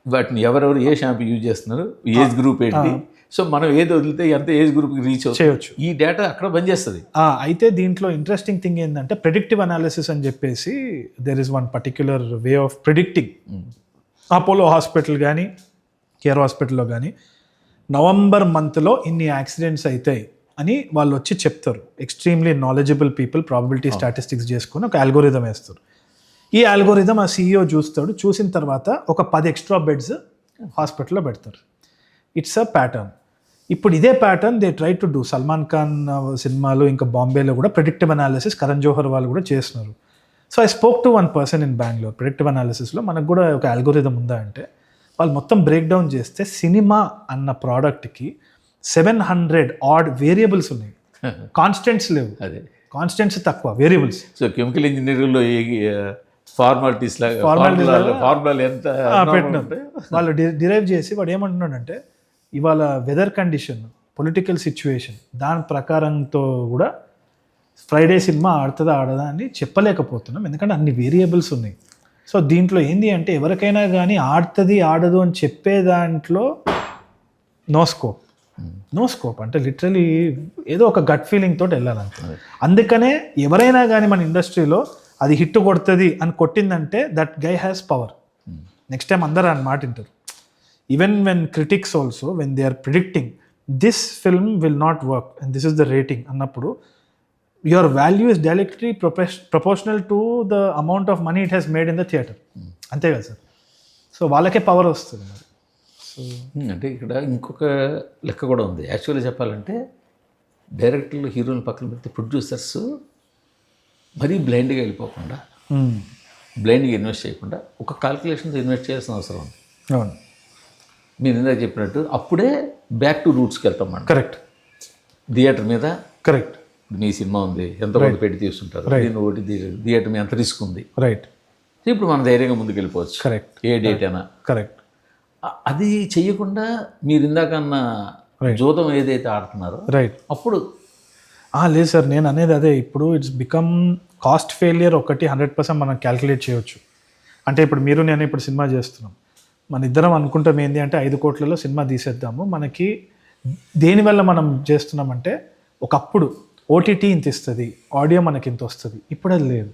వాటిని ఎవరెవరు ఏ షాంపూ యూజ్ చేస్తున్నారు, ఏజ్ గ్రూప్ ఏంటి, సో మనం ఏది వదిలితే ఎంత ఏజ్ గ్రూప్కి రీచ్ చేయొచ్చు. ఈ డేటా అక్కడ పనిచేస్తుంది. అయితే దీంట్లో ఇంట్రెస్టింగ్ థింగ్ ఏంటంటే ప్రెడిక్టివ్ అనాలిసిస్ అని చెప్పేసి there is one particular way of predicting. Apollo hospital కానీ కేర్ హాస్పిటల్లో కానీ నవంబర్ మంత్లో ఇన్ని యాక్సిడెంట్స్ అవుతాయి అని వాళ్ళు వచ్చి చెప్తారు. Extremely knowledgeable people probability statistics చేసుకుని ఒక అల్గోరిథం వేస్తారు. ఈ అల్గోరిథం ఆ CEO చూస్తాడు. చూసిన తర్వాత ఒక 10 ఎక్స్ట్రా బెడ్స్ హాస్పిటల్లో పెడతారు. It's a pattern. ఇప్పుడు ఇదే pattern they try to do. Salman Khan సినిమాలు ఇంకా బాంబేలో కూడా ప్రెడిక్టివ్ అనాలిసిస్ కరణ్ జోహర్ వాళ్ళు కూడా చేస్తున్నారు. So I spoke to one person in Bengaluru. Predictive అనాలిసిస్లో మనకు కూడా ఒక అల్గోరిథం ఉందా అంటే వాళ్ళు మొత్తం బ్రేక్ డౌన్ చేస్తే సినిమా అన్న ప్రోడక్ట్కి 700 ఆడ్ వేరియబుల్స్ ఉన్నాయి. కాన్స్టెంట్స్ లేవు. అదే కాన్స్టెంట్స్ తక్కువ, వేరియబుల్స్. సో కెమికల్ ఇంజనీరింగ్లో ఫార్మాలిటీస్ ఫార్ములాలు ఎంత పెట్టినారు వాళ్ళు డిరైవ్ చేసి. వాడు ఏమంటున్నాడంటే ఇవాళ వెదర్ కండిషన్, పొలిటికల్ సిచ్యువేషన్ దాని ప్రకారంతో కూడా ఫ్రైడే సినిమా ఆడుతుందా ఆడదా అని చెప్పలేకపోతున్నాం, ఎందుకంటే అన్ని వేరియబుల్స్ ఉన్నాయి. సో దీంట్లో ఏంది అంటే ఎవరికైనా కానీ ఆడుతుంది ఆడదు అని చెప్పే దాంట్లో నో స్కోప్ అంటే లిటరలీ ఏదో ఒక గట్ ఫీలింగ్ తోటి వెళ్ళాలంటే. అందుకనే ఎవరైనా కానీ మన ఇండస్ట్రీలో అది హిట్ కొడుతుంది అని కొట్టిందంటే that guy has power. Next time అందరూ అని మాట వింటారు. Even when critics also when they are predicting this film will not work and this is the rating అన్నప్పుడు your value is directly proportional to the amount of money it has made in the theatre. అంతే కదా sir. So వాళ్ళకే power వస్తుంది మరి. So అంటే ఇక్కడ ఇంకొక లెక్క కూడా ఉంది. యాక్చువల్గా చెప్పాలంటే డైరెక్టర్లు హీరోలు పక్కన పెడితే ప్రొడ్యూసర్స్ మరీ బ్లైండ్గా వెళ్ళిపోకుండా, బ్లైండ్గా ఇన్వెస్ట్ చేయకుండా ఒక కాల్కులేషన్తో ఇన్వెస్ట్ చేయాల్సిన అవసరం ఉంది. అవును, మీరు ఇందాక చెప్పినట్టు అప్పుడే బ్యాక్ టు రూట్స్కి వెళ్తాం మనం. కరెక్ట్. థియేటర్ మీద కరెక్ట్. మీ సినిమా ఉంది, ఎంతమంది పెట్టి తీసుకుంటారు, దీన్ని ఒకటి థియేటర్ మీద ఎంత రిస్క్ ఉంది. రైట్. ఇప్పుడు మనం ధైర్యంగా ముందుకు వెళ్ళిపోవచ్చు. కరెక్ట్. ఏ డేట్ అయినా. కరెక్ట్. అది చెయ్యకుండా మీరు ఇందాకన్నా జోదం ఏదైతే ఆడుతున్నారో రైట్ అప్పుడు లేదు సార్, నేను అనేది అదే. ఇప్పుడు ఇట్స్ బికమ్ కాస్ట్ ఫెయిలియర్ ఒకటి 100% మనం క్యాల్కులేట్ చేయొచ్చు. అంటే ఇప్పుడు మీరు నేను ఇప్పుడు సినిమా చేస్తున్నాం, మన ఇద్దరం అనుకుంటాం ఏంటి అంటే 5 కోట్లలో సినిమా తీసేద్దాము. మనకి దేనివల్ల మనం చేస్తున్నామంటే ఒకప్పుడు ఓటీటీ ఇంత ఇస్తుంది, ఆడియో మనకి ఇంత వస్తుంది. ఇప్పుడు అది లేదు,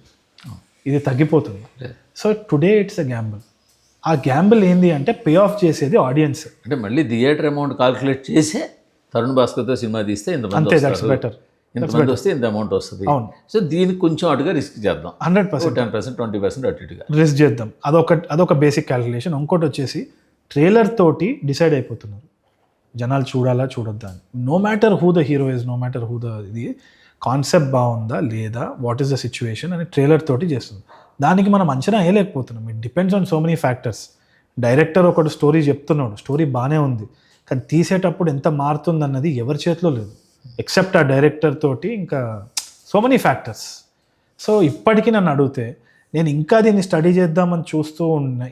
ఇది తగ్గిపోతుంది. So today it's a Gamble. ఆ గ్యాంబుల్ ఏంది అంటే పే ఆఫ్ చేసేది ఆడియన్స్. అంటే మళ్ళీ థియేటర్ అమౌంట్ కాల్కులేట్ చేసే తరుణ్ భాస్కర్తో సినిమా తీస్తే అంతే, దట్స్ బెటర్. ఇంతమంది వస్తే ఇంత అమౌంట్ వస్తుంది. అవును. సో దీనికి కొంచెం అటుగా రిస్క్ చేద్దాం. 100%, 10%, 20% అటు ఇటుగా రిస్క్ చేద్దాం. అదొక బేసిక్ క్యాలిక్యులేషన్. ఇంకోటి వచ్చేసి ట్రైలర్ తోటి డిసైడ్ అయిపోతున్నారు జనాలు చూడాలా చూడొద్దా అని. No matter who the hero is, no matter who the ఇది కాన్సెప్ట్ బాగుందా లేదా, వాట్ ఈస్ ద సిచ్యువేషన్ అని ట్రైలర్ తోటి చేస్తుంది. దానికి మనం అంచనా వేయలేకపోతున్నాం. It depends on so many factors. Director ఒకటి స్టోరీ చెప్తున్నాడు, స్టోరీ బాగానే ఉంది, కానీ తీసేటప్పుడు ఎంత మారుతుంది అన్నది ఎవరి చేతిలో లేదు ఎక్సెప్ట్ ఆ డైరెక్టర్ తోటి. ఇంకా సో మెనీ ఫ్యాక్టర్స్. సో ఇప్పటికీ నన్ను అడిగితే నేను ఇంకా దీన్ని స్టడీ చేద్దామని చూస్తూ ఉన్న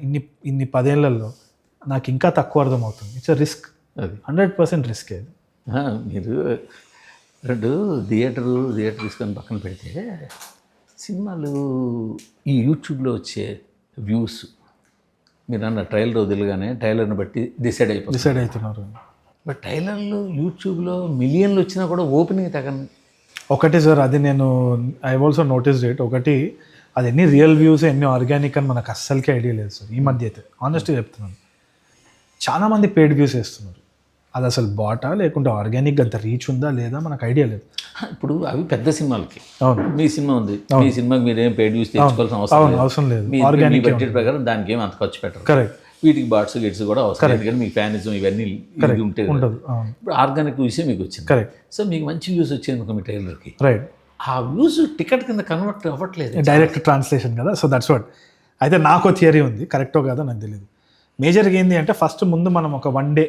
ఇన్ని 10 ఏళ్లలో నాకు ఇంకా తక్కువ అర్థమవుతుంది. It's a risk. అది 100% రిస్క్. అది మీరు థియేటర్ తీసుకొని పక్కన పెడితే సినిమాలు ఈ యూట్యూబ్లో వచ్చే వ్యూస్ మీరు అన్న ట్రైలర్ వదిలిగానే ట్రైలర్ని బట్టి డిసైడ్ అవుతున్నారు. బట్ ట్రైలర్లు యూట్యూబ్లో మిలియన్లు వచ్చినా కూడా ఓపెనింగ్ తగ్గని ఒకటి సార్, అది నేను ఐ ఆల్సో నోటీస్డ్ ఇట్. ఒకటి అది ఎన్ని రియల్ వ్యూస్ ఎన్ని ఆర్గానిక్ అని మనకు అస్సలకే ఐడియా లేదు సార్. ఈ మధ్య అయితే ఆనెస్ట్గా చెప్తున్నాను, చాలామంది పెయిడ్ వ్యూస్ వేస్తున్నారు. అది అసలు బాటా లేకుంటే ఆర్గానిక్ అంత రీచ్ ఉందా లేదా మనకు ఐడియా లేదు. ఇప్పుడు అవి పెద్ద సినిమాలకి. అవును, మీ సినిమా ఉంది, మీ సినిమాకి మీరేం పెయిడ్ వ్యూస్ తెచ్చుకోవాల్సిన అవసరం లేదు. ఆర్గానిక్ బడ్జెట్ ప్రకారం దానికి ఏం అంత ఖర్చు పెట్టరు. కరెక్ట్. వీటికి బాట్స్ గిట్స్ కూడా అవసరం, ఎందుకంటే మీకు ఫ్యానిజం ఇవన్నీ ఉంటాయి. ఇప్పుడు ఆర్గానిక్ వ్యూసే మీకు వచ్చింది. కరెక్ట్. సో మీకు మంచి వ్యూస్ వచ్చేందుకు మీ ట్రైలర్కి. రైట్. ఆ వ్యూస్ టికెట్ కింద కన్వర్ట్ అవ్వట్లేదు, డైరెక్ట్ ట్రాన్స్లేషన్ కదా. So that's what. అయితే నాకు థియరీ ఉంది, కరెక్టో కాదో నాకు తెలియదు. మేజర్గా ఏంటి అంటే ఫస్ట్ ముందు మనం ఒక 1 డే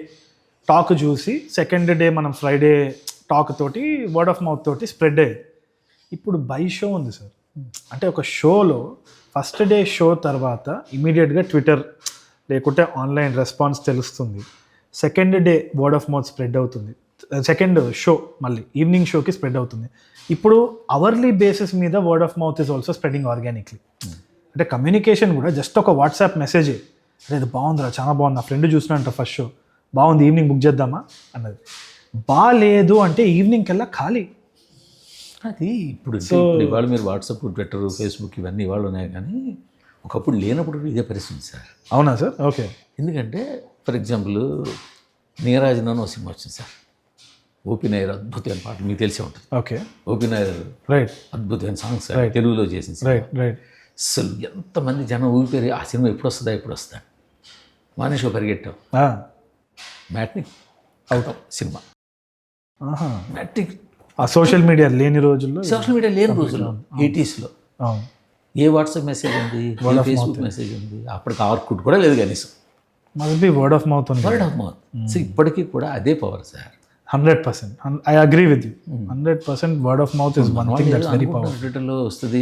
టాక్ చూసి సెకండ్ డే మనం ఫ్రైడే టాక్ తోటి వర్డ్ ఆఫ్ మౌత్ తోటి స్ప్రెడ్ అయ్యేది. ఇప్పుడు బై షో ఉంది సార్. అంటే ఒక షోలో ఫస్ట్ డే షో తర్వాత ఇమీడియట్గా ట్విట్టర్ లేకుంటే ఆన్లైన్ రెస్పాన్స్ తెలుస్తుంది. Second day word of mouth spread అవుతుంది. సెకండ్ షో మళ్ళీ ఈవినింగ్ షోకి స్ప్రెడ్ అవుతుంది. ఇప్పుడు అవర్లీ బేసిస్ మీద word of mouth is also spreading organically. అంటే కమ్యూనికేషన్ కూడా జస్ట్ ఒక వాట్సాప్ మెసేజే, అదే ఇది బాగుందిరా, చాలా బాగుంది, నా ఫ్రెండ్ చూసినంట ఫస్ట్ షో, బాగుంది ఈవినింగ్ బుక్ చేద్దామా అన్నది. బాగాలేదు అంటే ఈవినింగ్ కల్లా ఖాళీ. అది ఇప్పుడు ఇవాళ మీరు వాట్సాప్, ట్విట్టర్, ఫేస్బుక్ ఇవన్నీ ఇవాళ ఉన్నాయి, కానీ ఒకప్పుడు లేనప్పుడు ఇదే పరిస్థితి సార్. అవునా సార్? ఓకే. ఎందుకంటే ఫర్ ఎగ్జాంపుల్ నీరాజన్ అని ఒక సినిమా వచ్చింది సార్. ఓపీ నాయర్ అద్భుతమైన పాటలు మీకు తెలిసే ఉంటుంది. ఓకే. ఓపీ నాయర్ రైట్, అద్భుతమైన సాంగ్స్ తెలుగులో చేసింది. Right right. అసలు ఎంతమంది జనం ఊపిరి ఆ సినిమా ఎప్పుడు వస్తుందా మానేషో పరిగెట్టాం. మ్యాట్నిక్ అవుతాం సినిమా. మ్యాట్నిక్ ఆ సోషల్ మీడియా లేని రోజుల్లో, సోషల్ మీడియా లేని రోజుల్లో 80sలో ఏ వాట్సాప్ మెసేజ్ ఉంది, ఏ ఫేస్బుక్ మెసేజ్ ఉంది, అప్పటికి ఆర్కుట్ కూడా లేదు కనీసం. Must be word of mouth. Word of mouth. So ఇప్పటికీ కూడా అదే power sir. 100%. I agree with you. 100% word of mouth is one thing that's very powerful. ట్విట్టర్లో వస్తుంది.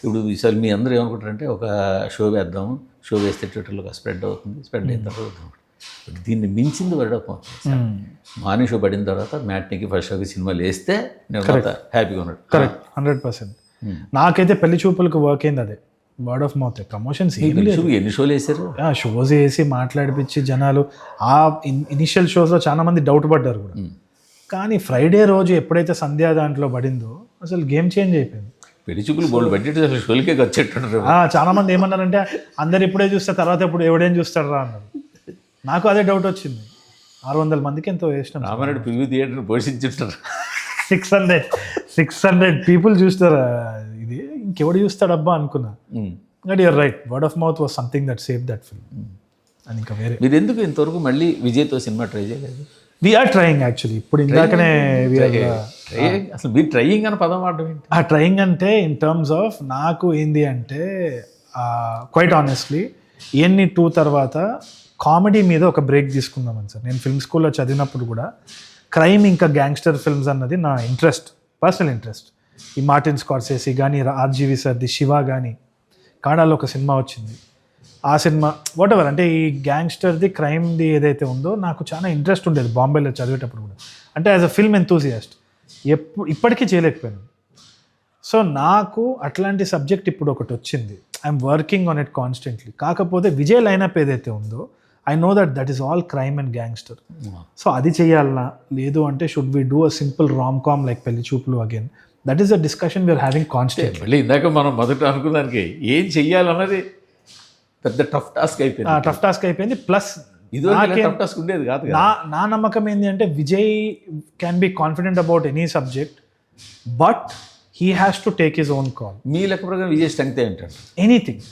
ఇప్పుడు ఈసారి మీ అందరూ ఏమనుకుంటారంటే ఒక షో వేద్దాం, షో వేస్తే ట్విట్టర్లో స్ప్రెడ్ అవుతుంది, స్ప్రెడ్ అయిన తర్వాత దీన్ని మించింది word of mouth. Morning show పడిన తర్వాత మ్యాట్నికి ఫస్ట్ షోకి సినిమాలు వేస్తే నేను హ్యాపీగా ఉన్నాడు. కరెక్ట్, 100%. నాకైతే పెళ్లి చూపులకు వర్క్ అయింది అదే, వర్డ్ ఆఫ్ మౌత్. ప్రమోషన్స్ ఎన్ని షోలు వేసారు? షోస్ వేసి మాట్లాడిపించి జనాలు. ఆ ఇనిషియల్ షోస్లో చాలా మంది డౌట్ పడ్డారు కూడా. కానీ ఫ్రైడే రోజు ఎప్పుడైతే సంధ్యా దాంట్లో పడిందో అసలు గేమ్ చేంజ్ అయిపోయింది. పెళ్లి చూపులు బోల్డ్ బడ్జెట్ అసలు షోలకే వచ్చేటట్టు. చాలా మంది ఏమన్నారంటే అందరు ఇప్పుడే చూస్తే తర్వాత ఇప్పుడు ఎవడేం చూస్తాడు రా అన్నారు. నాకు అదే డౌట్ వచ్చింది. 600 మందికి ఎంతో వేసినాం. రామారెడ్డి పివి థియేటర్ పోషించుంటారు. 600 పీపుల్ చూస్తారు. ఇది ఇంకెవడు చూస్తాడు అబ్బా అనుకున్నా. But you're right, word of mouth was something that save that film. అని ఇంకా వేరే మీరు ఎందుకు ఇంతవరకు మళ్ళీ విజయ్తో సినిమా ట్రై చేయలేదు? We're trying actually. ఇప్పుడు ఇందాకనే అసలు మీరు ట్రయింగ్ అని పదం వాడడం ఏంటి? ఆ ట్రయింగ్ అంటే ఇన్ టర్మ్స్ ఆఫ్ నాకు ఏంది అంటే క్వైట్ ఆనెస్ట్లీ ఇవన్నీ 2 తర్వాత కామెడీ మీద ఒక బ్రేక్ తీసుకుందామని సార్. నేను ఫిల్మ్ స్కూల్లో చదివినప్పుడు కూడా క్రైమ్ ఇంకా గ్యాంగ్స్టర్ ఫిల్మ్స్ అన్నది నా ఇంట్రెస్ట్, పర్సనల్ ఇంట్రెస్ట్. ఈ మార్టిన్ స్కార్సెసీ కానీ, ఆర్జీవి సార్ది శివ కానీ, కాడాలో ఒక సినిమా వచ్చింది. ఆ సినిమా వాట్ ఎవర్ అంటే ఈ గ్యాంగ్స్టర్ది, క్రైమ్ది ఏదైతే ఉందో నాకు చాలా ఇంట్రెస్ట్ ఉండేది బాంబేలో చదివేటప్పుడు కూడా. అంటే యాజ్ అ ఫిల్మ్ ఎంతూజియాస్ట్ ఇప్పటికీ చేయలేకపోయాను. సో నాకు అట్లాంటి సబ్జెక్ట్ ఇప్పుడు ఒకటి వచ్చింది. I'm working on it constantly. కాకపోతే విజయ్ లైనప్ ఏదైతే ఉందో I know that is all crime and gangster. So అది చేయాలనా లేదు అంటే should we do a simple rom com like Pelli Choopulu again. That is a discussion we're having constant. మళ్ళీ ఇందాక మనం మొదట అనుకున్నానికి ఏం చెయ్యాలన్నది పెద్ద టఫ్ టాస్క్ అయిపోయింది. ప్లస్ ఇది టఫ్ టాస్క్ ఉండేది కాదు. నా నమ్మకం ఏంటి అంటే Vijay can be confident about any subject, but he has to take his own call. మీ లెక్క ప్రకారం విజయ్ స్ట్రెంగ్త్ ఏంటంటే ఎనీథింగ్.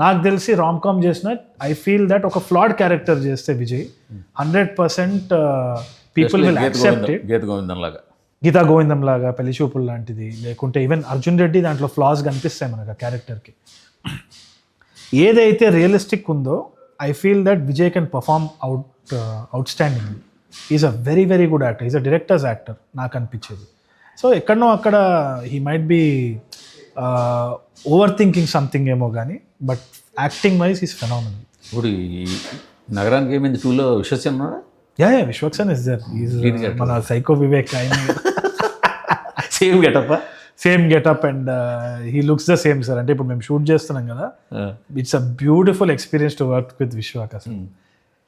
నాకు తెలిసి రామ్ కామ్ చేసిన ఐ ఫీల్ దట్ ఒక ఫ్లాడ్ క్యారెక్టర్ చేస్తే Vijay 100% people will accept it. Geetha Govindam లాగా, పెళ్లి చూపులు లాంటిది, లేకుంటే ఈవెన్ అర్జున్ రెడ్డి దాంట్లో ఫ్లాస్ కనిపిస్తాయి మనకు ఆ క్యారెక్టర్కి. ఏదైతే రియలిస్టిక్ ఉందో I feel that Vijay can perform outstandingly. Is a very very good actor. Is a director's actor నాకు అనిపించేది. సో ఎక్కడనో అక్కడ he might be over thinking something ఏమో కానీ, but acting wise is phenomenal. ఇప్పుడు ఈ నగరానికి ఏమైంది 2లో విశ్వక్సేన్ ఉన్నాడా? Yeah Vishwaksen is there. మన సైకో వివేక్ ఆయన same getup and he looks the same sir. అంటే ఇప్పుడు మేము షూట్ చేస్తున్నాం కదా, it's a beautiful experience to work with Vishwak. అసలు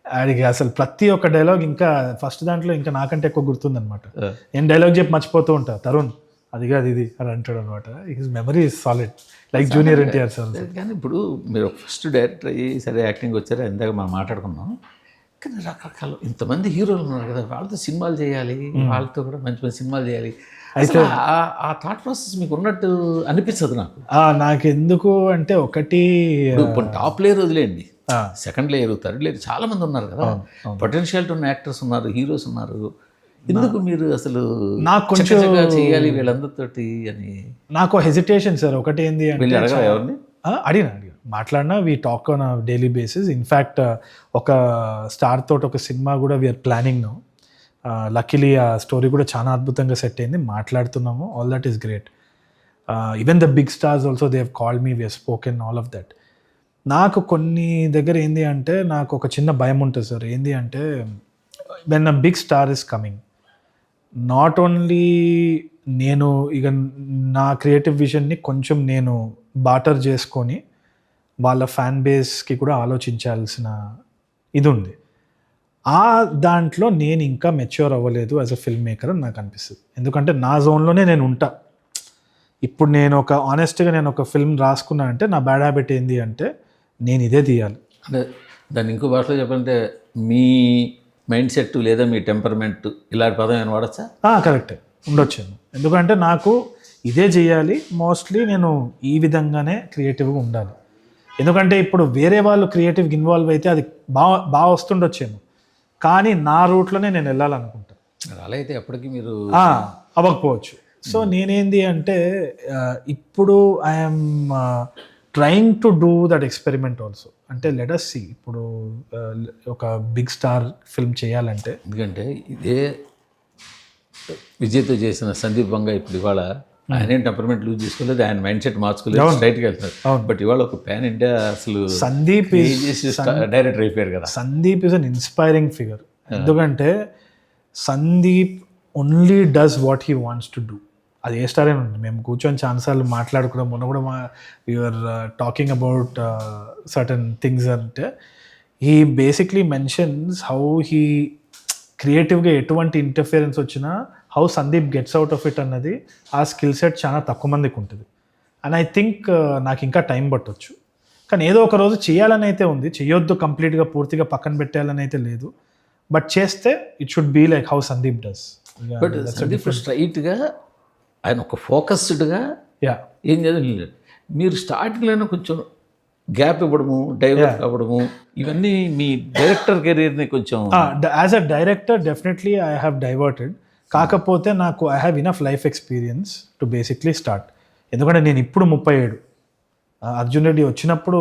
ఆడికి అసలు ప్రతి ఒక్క డైలాగ్ ఇంకా ఫస్ట్ దాంట్లో ఇంకా నాకంటే ఎక్కువ గుర్తుందనమాట. నేను డైలాగ్ చెప్పి మర్చిపోతూ ఉంటా, తరుణ్ అది కాదు ఇది అని అంటాడు అనమాట. His memory is solid like junior NTR sir. కానీ ఇప్పుడు మీరు ఫస్ట్ డైరెక్టర్ అయ్యి సరే యాక్టింగ్ వచ్చారు, ఇందాక మనం మాట్లాడుకున్నాం. కానీ రకరకాల ఇంతమంది హీరోలు ఉన్నారు కదా, వాళ్ళతో సినిమాలు చేయాలి, వాళ్ళతో కూడా మంచి మంచి సినిమాలు చేయాలి. అయితే ఆ థాట్ ప్రాసెస్ మీకు ఉన్నట్టు అనిపించదు నాకు. నాకు ఎందుకు అంటే ఒకటి టాప్ లేయర్ వదిలేండి, సెకండ్ లేయర్, థర్డ్ లేయర్ చాలా మంది ఉన్నారు కదా, పొటెన్షియల్ ఉన్న యాక్టర్స్ ఉన్నారు, హీరోస్ ఉన్నారు. ఎందుకు మీరు అసలు నాకు కొంచెం చేయాలి వీళ్ళందరితోటి అని నాకు హెజిటేషన్ సార్. ఒకటి ఏంది అంటే అడిగిన మాట్లాడినా we talk on daily basis. In fact ఒక స్టార్ తోటి ఒక సినిమా కూడా వీఆర్ ప్లానింగ్ నౌ. లక్కీలీ ఆ స్టోరీ కూడా చాలా అద్భుతంగా సెట్ అయింది, మాట్లాడుతున్నాము. All that is great. Even the big stars also they have called me, we have spoken, all of that. నాకు కొన్ని దగ్గర ఏంది అంటే నాకు ఒక చిన్న భయం ఉంటుంది సార్. ఏంది అంటే when a big star is coming, not only నేను ఇక నా క్రియేటివ్ విజన్ని కొంచెం నేను బాటర్ చేసుకొని వాళ్ళ ఫ్యాన్ బేస్కి కూడా ఆలోచించాల్సిన ఇది ఉంది. ఆ దాంట్లో నేను ఇంకా మెచ్యూర్ అవ్వలేదు యాజ్ అ ఫిల్మ్ మేకర్ అని నాకు అనిపిస్తుంది. ఎందుకంటే నా జోన్లోనే నేను ఉంటా. ఇప్పుడు నేను ఒక ఆనెస్ట్గా నేను ఒక ఫిల్మ్ రాసుకున్నా అంటే నా బ్యాడ్ హ్యాబిట్ ఏంది అంటే నేను ఇదే తీయాలి. అంటే దాన్ని ఇంకో భాషలో చెప్పాలంటే మీ మైండ్ సెట్ లేదా మీ టెంపర్మెంట్ ఇలాంటి పదం ఏమైనా వాడచ్చా? కరెక్టే ఉండొచ్చాను. ఎందుకంటే నాకు ఇదే చేయాలి, మోస్ట్లీ నేను ఈ విధంగానే క్రియేటివ్గా ఉండాలి. ఎందుకంటే ఇప్పుడు వేరే వాళ్ళు క్రియేటివ్గా ఇన్వాల్వ్ అయితే అది బాగా వస్తుండొచ్చేమో, కానీ నా రూట్లోనే నేను వెళ్ళాలనుకుంటాను. అలా అయితే ఎప్పటికీ మీరు అవ్వకపోవచ్చు. సో నేనేంది అంటే ఇప్పుడు I'm trying to do that experiment also. అంటే లెట్ us see ఇప్పుడు ఒక బిగ్ స్టార్ ఫిల్మ్ చేయాలంటే, ఎందుకంటే ఇదే విజయ్తో చేసిన సందీప్ బంగా ఇప్పుడు ఇవాళ ఆయన టెంపర్మెంట్ లూజ్ చేసుకోలేదు, ఆయన మైండ్ సెట్ మార్చుకోలేదు, స్ట్రైట్గా వెళ్తున్నారు. బట్ ఇవాళ ఒక ప్యాన్ ఇండియా అసలు సందీప్ డైరెక్టర్ అయిపోయారు కదా. Sandeep is an inspiring figure. ఎందుకంటే Sandeep only does what he wants to do. అది ఏ స్టార్ అయినా ఉంటుంది. మేము కూర్చొని ఛాన్సార్లు మాట్లాడుకున్నాం. మొన్న కూడా you're talking about certain things. అంటే he basically mentions how he క్రియేటివ్గా ఎటువంటి ఇంటర్ఫియరెన్స్ వచ్చినా how Sandeep gets out of it అన్నది ఆ స్కిల్ సెట్ చాలా తక్కువ మందికి ఉంటుంది. అండ్ ఐ థింక్ నాకు ఇంకా టైం పట్టవచ్చు, కానీ ఏదో ఒక రోజు చేయాలని అయితే ఉంది. చేయొద్దు కంప్లీట్గా పూర్తిగా పక్కన పెట్టాలని అయితే లేదు, బట్ చేస్తే it should be like how Sandeep does. But Sandeep స్ట్రైట్గా ఆయన ఒక ఫోకస్డ్గా ఏం చదివి మీరు స్టార్టింగ్లోనే కొంచెం గ్యాప్ ఇవ్వడము, డైవర్ట్ అవ్వడము, ఇవన్నీ మీ డైరెక్టర్ కెరీర్ని కొంచెం as a director definitely I have diverted. కాకపోతే నాకు I have enough life experience to basically start. ఎందుకంటే నేను ఇప్పుడు 37, అర్జున్ రెడ్డి వచ్చినప్పుడు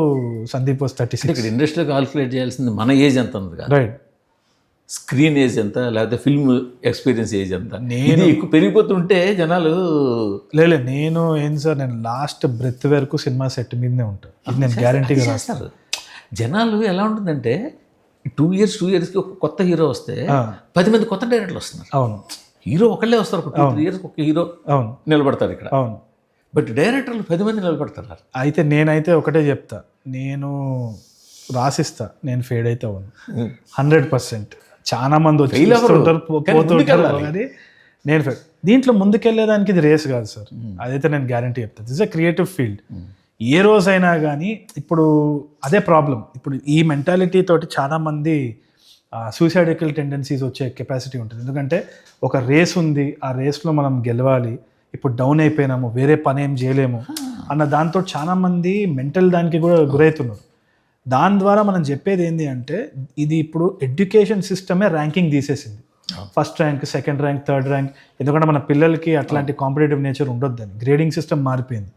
సందీప్ వాస్ 36. ఇక్కడ ఇండస్ట్రీలో కాల్కులేట్ చేయాల్సింది మన ఏజ్ ఎంత ఉంది కదా, రైట్? స్క్రీన్ ఏజ్ ఎంత, లేకపోతే ఫిల్మ్ ఎక్స్పీరియన్స్ ఏజ్ ఎంత, నేను ఎక్కువ పెరిగిపోతుంటే జనాలు నేను ఏం సార్, నేను లాస్ట్ బ్రెత్ వరకు సినిమా సెట్ మీదనే ఉంటాను. ఇది నేను గ్యారంటీగా రాస్తాను. జనాలు ఎలా ఉంటుందంటే 2 yearsకి ఒక కొత్త హీరో వస్తే 10 మంది కొత్త డైరెక్టర్లు వస్తున్నారు. అవును, హీరో ఒకళ్ళే వస్తారు. ఒక 2-3 years ఒక హీరో అవును నిలబడతారు ఇక్కడ. అవును, బట్ డైరెక్టర్లు 10 మంది నిలబడతారు. అయితే నేనైతే ఒకటే చెప్తా, నేను రాసిస్తా, నేను ఫేడ్ అయితే అవును 100%. చాలా మంది వచ్చి పోతుంటారు, కానీ నేను దీంట్లో ముందుకెళ్ళేదానికి ఇది రేస్ కాదు సార్. అదైతే నేను గ్యారంటీ చెప్తాను. This is a creative field. ఏ రోజైనా కానీ ఇప్పుడు అదే ప్రాబ్లం. ఇప్పుడు ఈ మెంటాలిటీ తోటి చాలామంది సూసైడికల్ టెండెన్సీస్ వచ్చే కెపాసిటీ ఉంటుంది. ఎందుకంటే ఒక రేస్ ఉంది, ఆ రేస్లో మనం గెలవాలి, ఇప్పుడు డౌన్ అయిపోయినాము, వేరే పని ఏం చేయలేము అన్న దాంతో చాలామంది మెంటల్ దానికి కూడా గురవుతున్నారు. దాని ద్వారా మనం చెప్పేది ఏంటి అంటే, ఇది ఇప్పుడు ఎడ్యుకేషన్ సిస్టమే ర్యాంకింగ్ తీసేసింది. First rank, second rank, third rank. ఎందుకంటే మన పిల్లలకి అట్లాంటి కాంపిటేటివ్ నేచర్ ఉండొద్దని గ్రేడింగ్ సిస్టమ్ మారిపోయింది.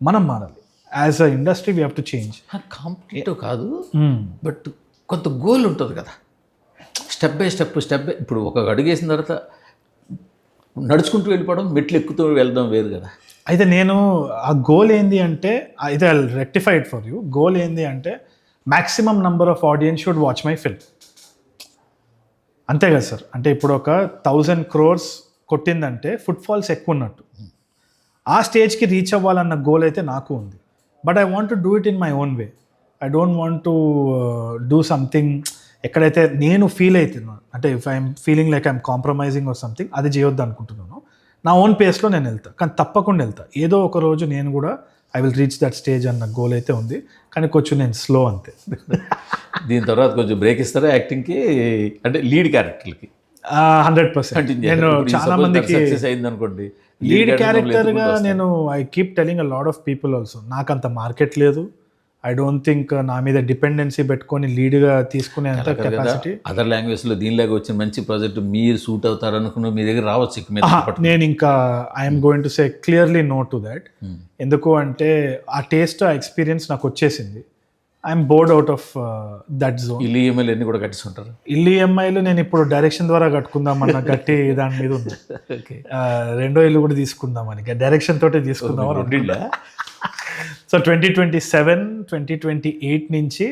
మనం మారాలి. As a industry we have to change. Competitive కాదు, బట్ కొంత గోల్ ఉంటుంది కదా, స్టెప్ బై స్టెప్. ఇప్పుడు ఒక అడుగు వేసిన తర్వాత నడుచుకుంటూ వెళ్ళిపోవడం, మెట్లు ఎక్కుతూ వెళ్దాం వేరు కదా. అయితే నేను ఆ గోల్ ఏంది అంటే, అయితే I will rectify it for you. Goal ఏంది అంటే maximum number of audience should watch my film. అంతే కదా సార్. అంటే ఇప్పుడు ఒక 1000 crores కొట్టిందంటే ఫుట్ ఫాల్స్ ఎక్కువ ఉన్నట్టు. ఆ స్టేజ్కి రీచ్ అవ్వాలన్న గోల్ అయితే నాకు ఉంది. But I want to do it in my own way. I don't want to do something ఎక్కడైతే నేను ఫీల్ అవుతున్నాను, అంటే if I'm feeling like I'm compromising or something, అది చేయొద్దు అనుకుంటున్నాను. నా ఓన్ పేస్లో నేను వెళ్తాను, కానీ తప్పకుండా వెళ్తాను. ఏదో ఒక రోజు నేను కూడా I will reach that stage అన్న గోల్ అయితే ఉంది, కానీ కొంచెం నేను స్లో అంతే. దీని తర్వాత కొంచెం బ్రేక్ ఇస్తారా యాక్టింగ్కి, అంటే లీడ్ క్యారెక్టర్లకి? 100%. నేను చాలా మందికి అయిందనుకోండి లీడ్ క్యారెక్టర్గా నేను I keep telling a lot of people also, నాకు అంత మార్కెట్ లేదు. ఐ డోంట్ థింక్ నా మీద డిపెండెన్సీ పెట్టుకొని లీడ్గా తీసుకునే అంత కెపాసిటీ. అదర్ లాంగ్వేజ్లో దీనిలాగా వచ్చిన మంచి ప్రాజెక్ట్ మీరు సూట్ అవుతారు అనుకున్న మీ దగ్గర రావచ్చు. నేను ఇంకా I'm going to say clearly no to that. ఎందుకు అంటే ఆ టేస్ట్, ఆ ఎక్స్పీరియన్స్ నాకు వచ్చేసింది. I'm bored out of that zone. ఇల్లు ఈఎంఐలు అన్ని కూడా కట్టిస్తుంటారు. ఇల్లు ఈఎంఐలు నేను ఇప్పుడు డైరెక్షన్ ద్వారా కట్టుకుందామన్న గట్టి దాని మీద ఉంది. రెండో ఇల్లు కూడా తీసుకుందామని డైరెక్షన్ తోటే తీసుకుందామని. సో 2027, 2028 నుంచి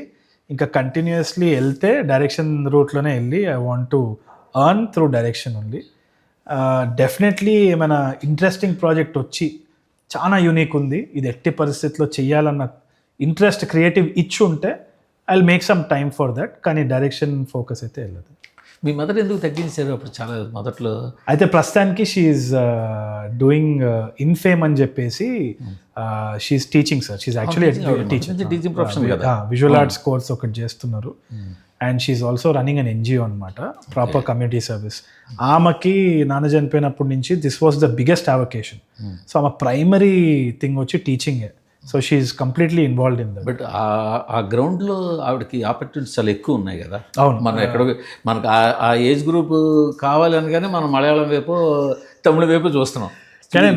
ఇంకా కంటిన్యూస్లీ వెళ్తే డైరెక్షన్ రూట్లోనే వెళ్ళి I want to earn through direction only. Definitely ఏమైనా ఇంట్రెస్టింగ్ ప్రాజెక్ట్ వచ్చి చాలా యూనిక్ ఉంది, ఇది ఎట్టి పరిస్థితిలో చెయ్యాలన్న ఇంట్రెస్ట్, క్రియేటివ్ ఇచ్చి ఉంటే I will make some time for that. కానీ డైరెక్షన్ ఫోకస్ అయితే వెళ్ళదు. మీ మదర్ ఎందుకు తగ్గించారు అప్పుడు చాలా మొదట్లో? అయితే ప్రస్తుతానికి షీఈ్ డూయింగ్ ఇన్ఫేమ్ అని చెప్పేసి she's teaching sir. She's actually teaching profession కదా. విజువల్ ఆర్ట్స్ కోర్స్ ఒకటి చేస్తున్నారు. And she's also running an NGO అనమాట, ప్రాపర్ కమ్యూనిటీ సర్వీస్. ఆమెకి నాన్న చనిపోయినప్పటి నుంచి this was the biggest avocation. So ఆమె ప్రైమరీ థింగ్ వచ్చి టీచింగే. So she's completely involved in that. But ఆ గ్రౌండ్లో ఆవిడకి ఆపర్చునిటీస్ చాలా ఎక్కువ ఉన్నాయి కదా. అవును. మనం ఎక్కడో మనకు ఆ ఏజ్ గ్రూప్ కావాలనగానే మనం మలయాళం వైపు తమిళ వైపు చూస్తున్నాం. కానీ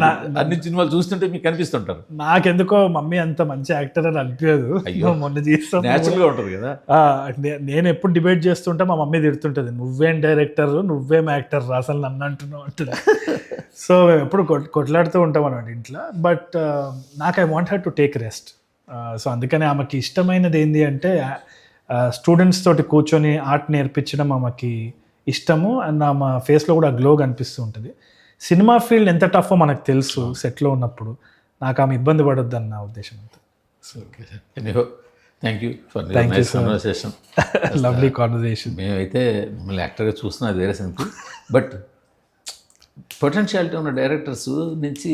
అన్ని సినిమాలు చూస్తుంటే మీకు కనిపిస్తుంటారు. నాకెందుకో మమ్మీ అంత మంచి యాక్టర్ అని అనిపించదు. మొన్న చేస్తాను న్యాచురల్గా ఉంటుంది కదా. నేను ఎప్పుడు డిబేట్ చేస్తుంటే మా మమ్మీ తిడుతుంటుంది, నువ్వేం డైరెక్టర్ నువ్వేం యాక్టర్ అసలు నన్ను అంటున్నావు అంటుంది. సో మేము ఎప్పుడు కొట్లాడుతూ ఉంటాం అన్నమాట ఇంట్లో. బట్ నాకు I want her to take rest. So అందుకని ఆమెకి ఇష్టమైనది ఏంటి అంటే స్టూడెంట్స్ తోటి కూర్చొని ఆర్ట్ నేర్పించడం ఆమెకి ఇష్టము. అండ్ ఆమె ఫేస్లో కూడా గ్లో కనిపిస్తూ ఉంటుంది. సినిమా ఫీల్డ్ ఎంత టఫో మనకు తెలుసు సెట్లో ఉన్నప్పుడు. నాకు ఆమె ఇబ్బంది పడొద్దు అన్న ఉద్దేశం అంతా. Okay sir, thank you for conversation. Lovely conversation. మేమైతే మిమ్మల్ని యాక్టర్గా చూస్తున్నది వేరే సంగతి. బట్ పొటెన్షియాలిటీ ఉన్న డైరెక్టర్స్ నుంచి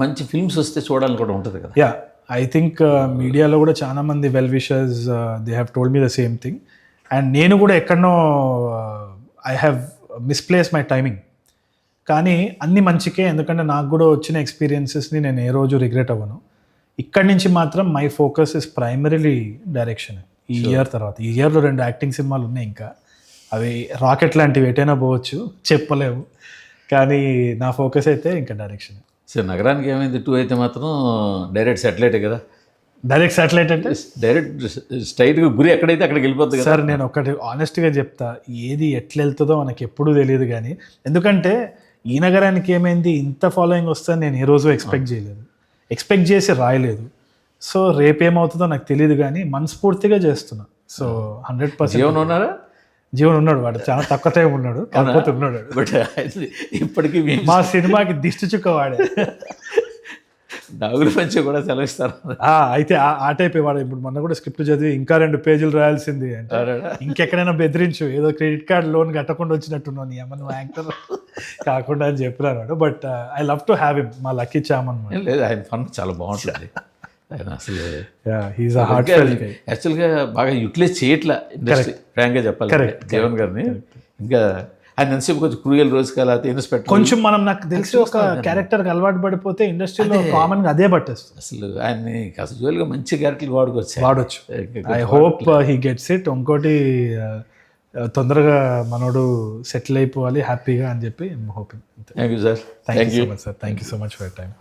మంచి ఫిల్మ్స్ వస్తే చూడాలని కూడా ఉంటుంది కదా. యా, ఐ థింక్ మీడియాలో కూడా చాలా మంది well wishers they have told me the same thing. And నేను కూడా ఎక్కడనో I have misplace my timing. కానీ అన్ని మంచికే, ఎందుకంటే నాకు కూడా వచ్చిన ఎక్స్పీరియన్సెస్ని నేను ఏ రోజు రిగ్రెట్ అవ్వను. ఇక్కడి నుంచి మాత్రం my focus is primarily direction. ఈ ఇయర్ తర్వాత ఈ ఇయర్లో 2 యాక్టింగ్ సినిమాలు ఉన్నాయి. ఇంకా అవి రాకెట్ లాంటివి ఎటైనా పోవచ్చు, చెప్పలేము. కానీ నా ఫోకస్ అయితే ఇంకా డైరెక్షన్. సార్ నగరానికి ఏమైంది 2 అయితే మాత్రం డైరెక్ట్ సెటిలైటే కదా. డైరెక్ట్ శాటిలైట్ అంటే డైరెక్ట్ స్ట్రైట్గా గురి ఎక్కడైతే అక్కడికి వెళ్ళిపోతుంది కదా. సార్ నేను ఒకటి ఆనెస్ట్గా చెప్తా, ఏది ఎట్లా వెళ్తుందో మనకి ఎప్పుడూ తెలియదు. కానీ ఎందుకంటే ఈ నగరానికి ఏమైంది ఇంత ఫాలోయింగ్ వస్తుందని నేను ఏ రోజు ఎక్స్పెక్ట్ చేయలేదు, ఎక్స్పెక్ట్ చేసి రాయలేదు. సో రేపేమవుతుందో నాకు తెలియదు, కానీ మనస్ఫూర్తిగా చేస్తున్నా. సో 100% జీవన్ ఉన్నారా? జీవన్ ఉన్నాడు, వాడు చాలా తక్కువ టైం ఉన్నాడు, కాకపోతే ఉన్నాడు. బట్ ఇప్పటికీ మా సినిమాకి దిష్టి చుక్క వాడే. నాగుల పంచ కూడా సెలవిస్తారు. అయితే ఆ టైప్ వాడు. ఇప్పుడు మొన్న కూడా స్క్రిప్ట్ చదివి ఇంకా 2 పేజీలు రాయాల్సింది అంటే ఇంకెక్కడైనా బెదిరించు, ఏదో క్రెడిట్ కార్డ్ లోన్ కట్టకుండా వచ్చినట్టున్నావు నీ అమ్మ నువ్వు యాక్టర్ కాకుండా అని చెప్పినాడు. But I love to have him, మా లక్కీ చామ్ అనమాట. లేదు, ఆయన ఫన్ చాలా బాగుంటుంది. ఆయన అసలు యాక్చువల్గా బాగా యూటిలైజ్ చేయట్లా ఇండస్ట్రీ, ఫ్రాంక్గా చెప్పాలి జీవన్ గారిని. ఇంకా ఆయన ఎంతసేపు కొంచెం క్రూయల్ రోజు కదా ఇన్స్పెక్టర్ కొంచెం మనం నాకు తెలిసి ఒక క్యారెక్టర్కి అలవాటు పడిపోతే ఇండస్ట్రీలో కామన్గా అదే పట్టేస్తుంది. అసలు ఆయన్ని క్యాజువల్గా మంచి క్యారెక్టర్లు వాడవచ్చు. I hope he gets it. ఇంకోటి తొందరగా మనోడు సెటిల్ అయిపోవాలి హ్యాపీగా అని చెప్పి hoping. Thank you sir. Thank you so much sir. Thank you so much for your time.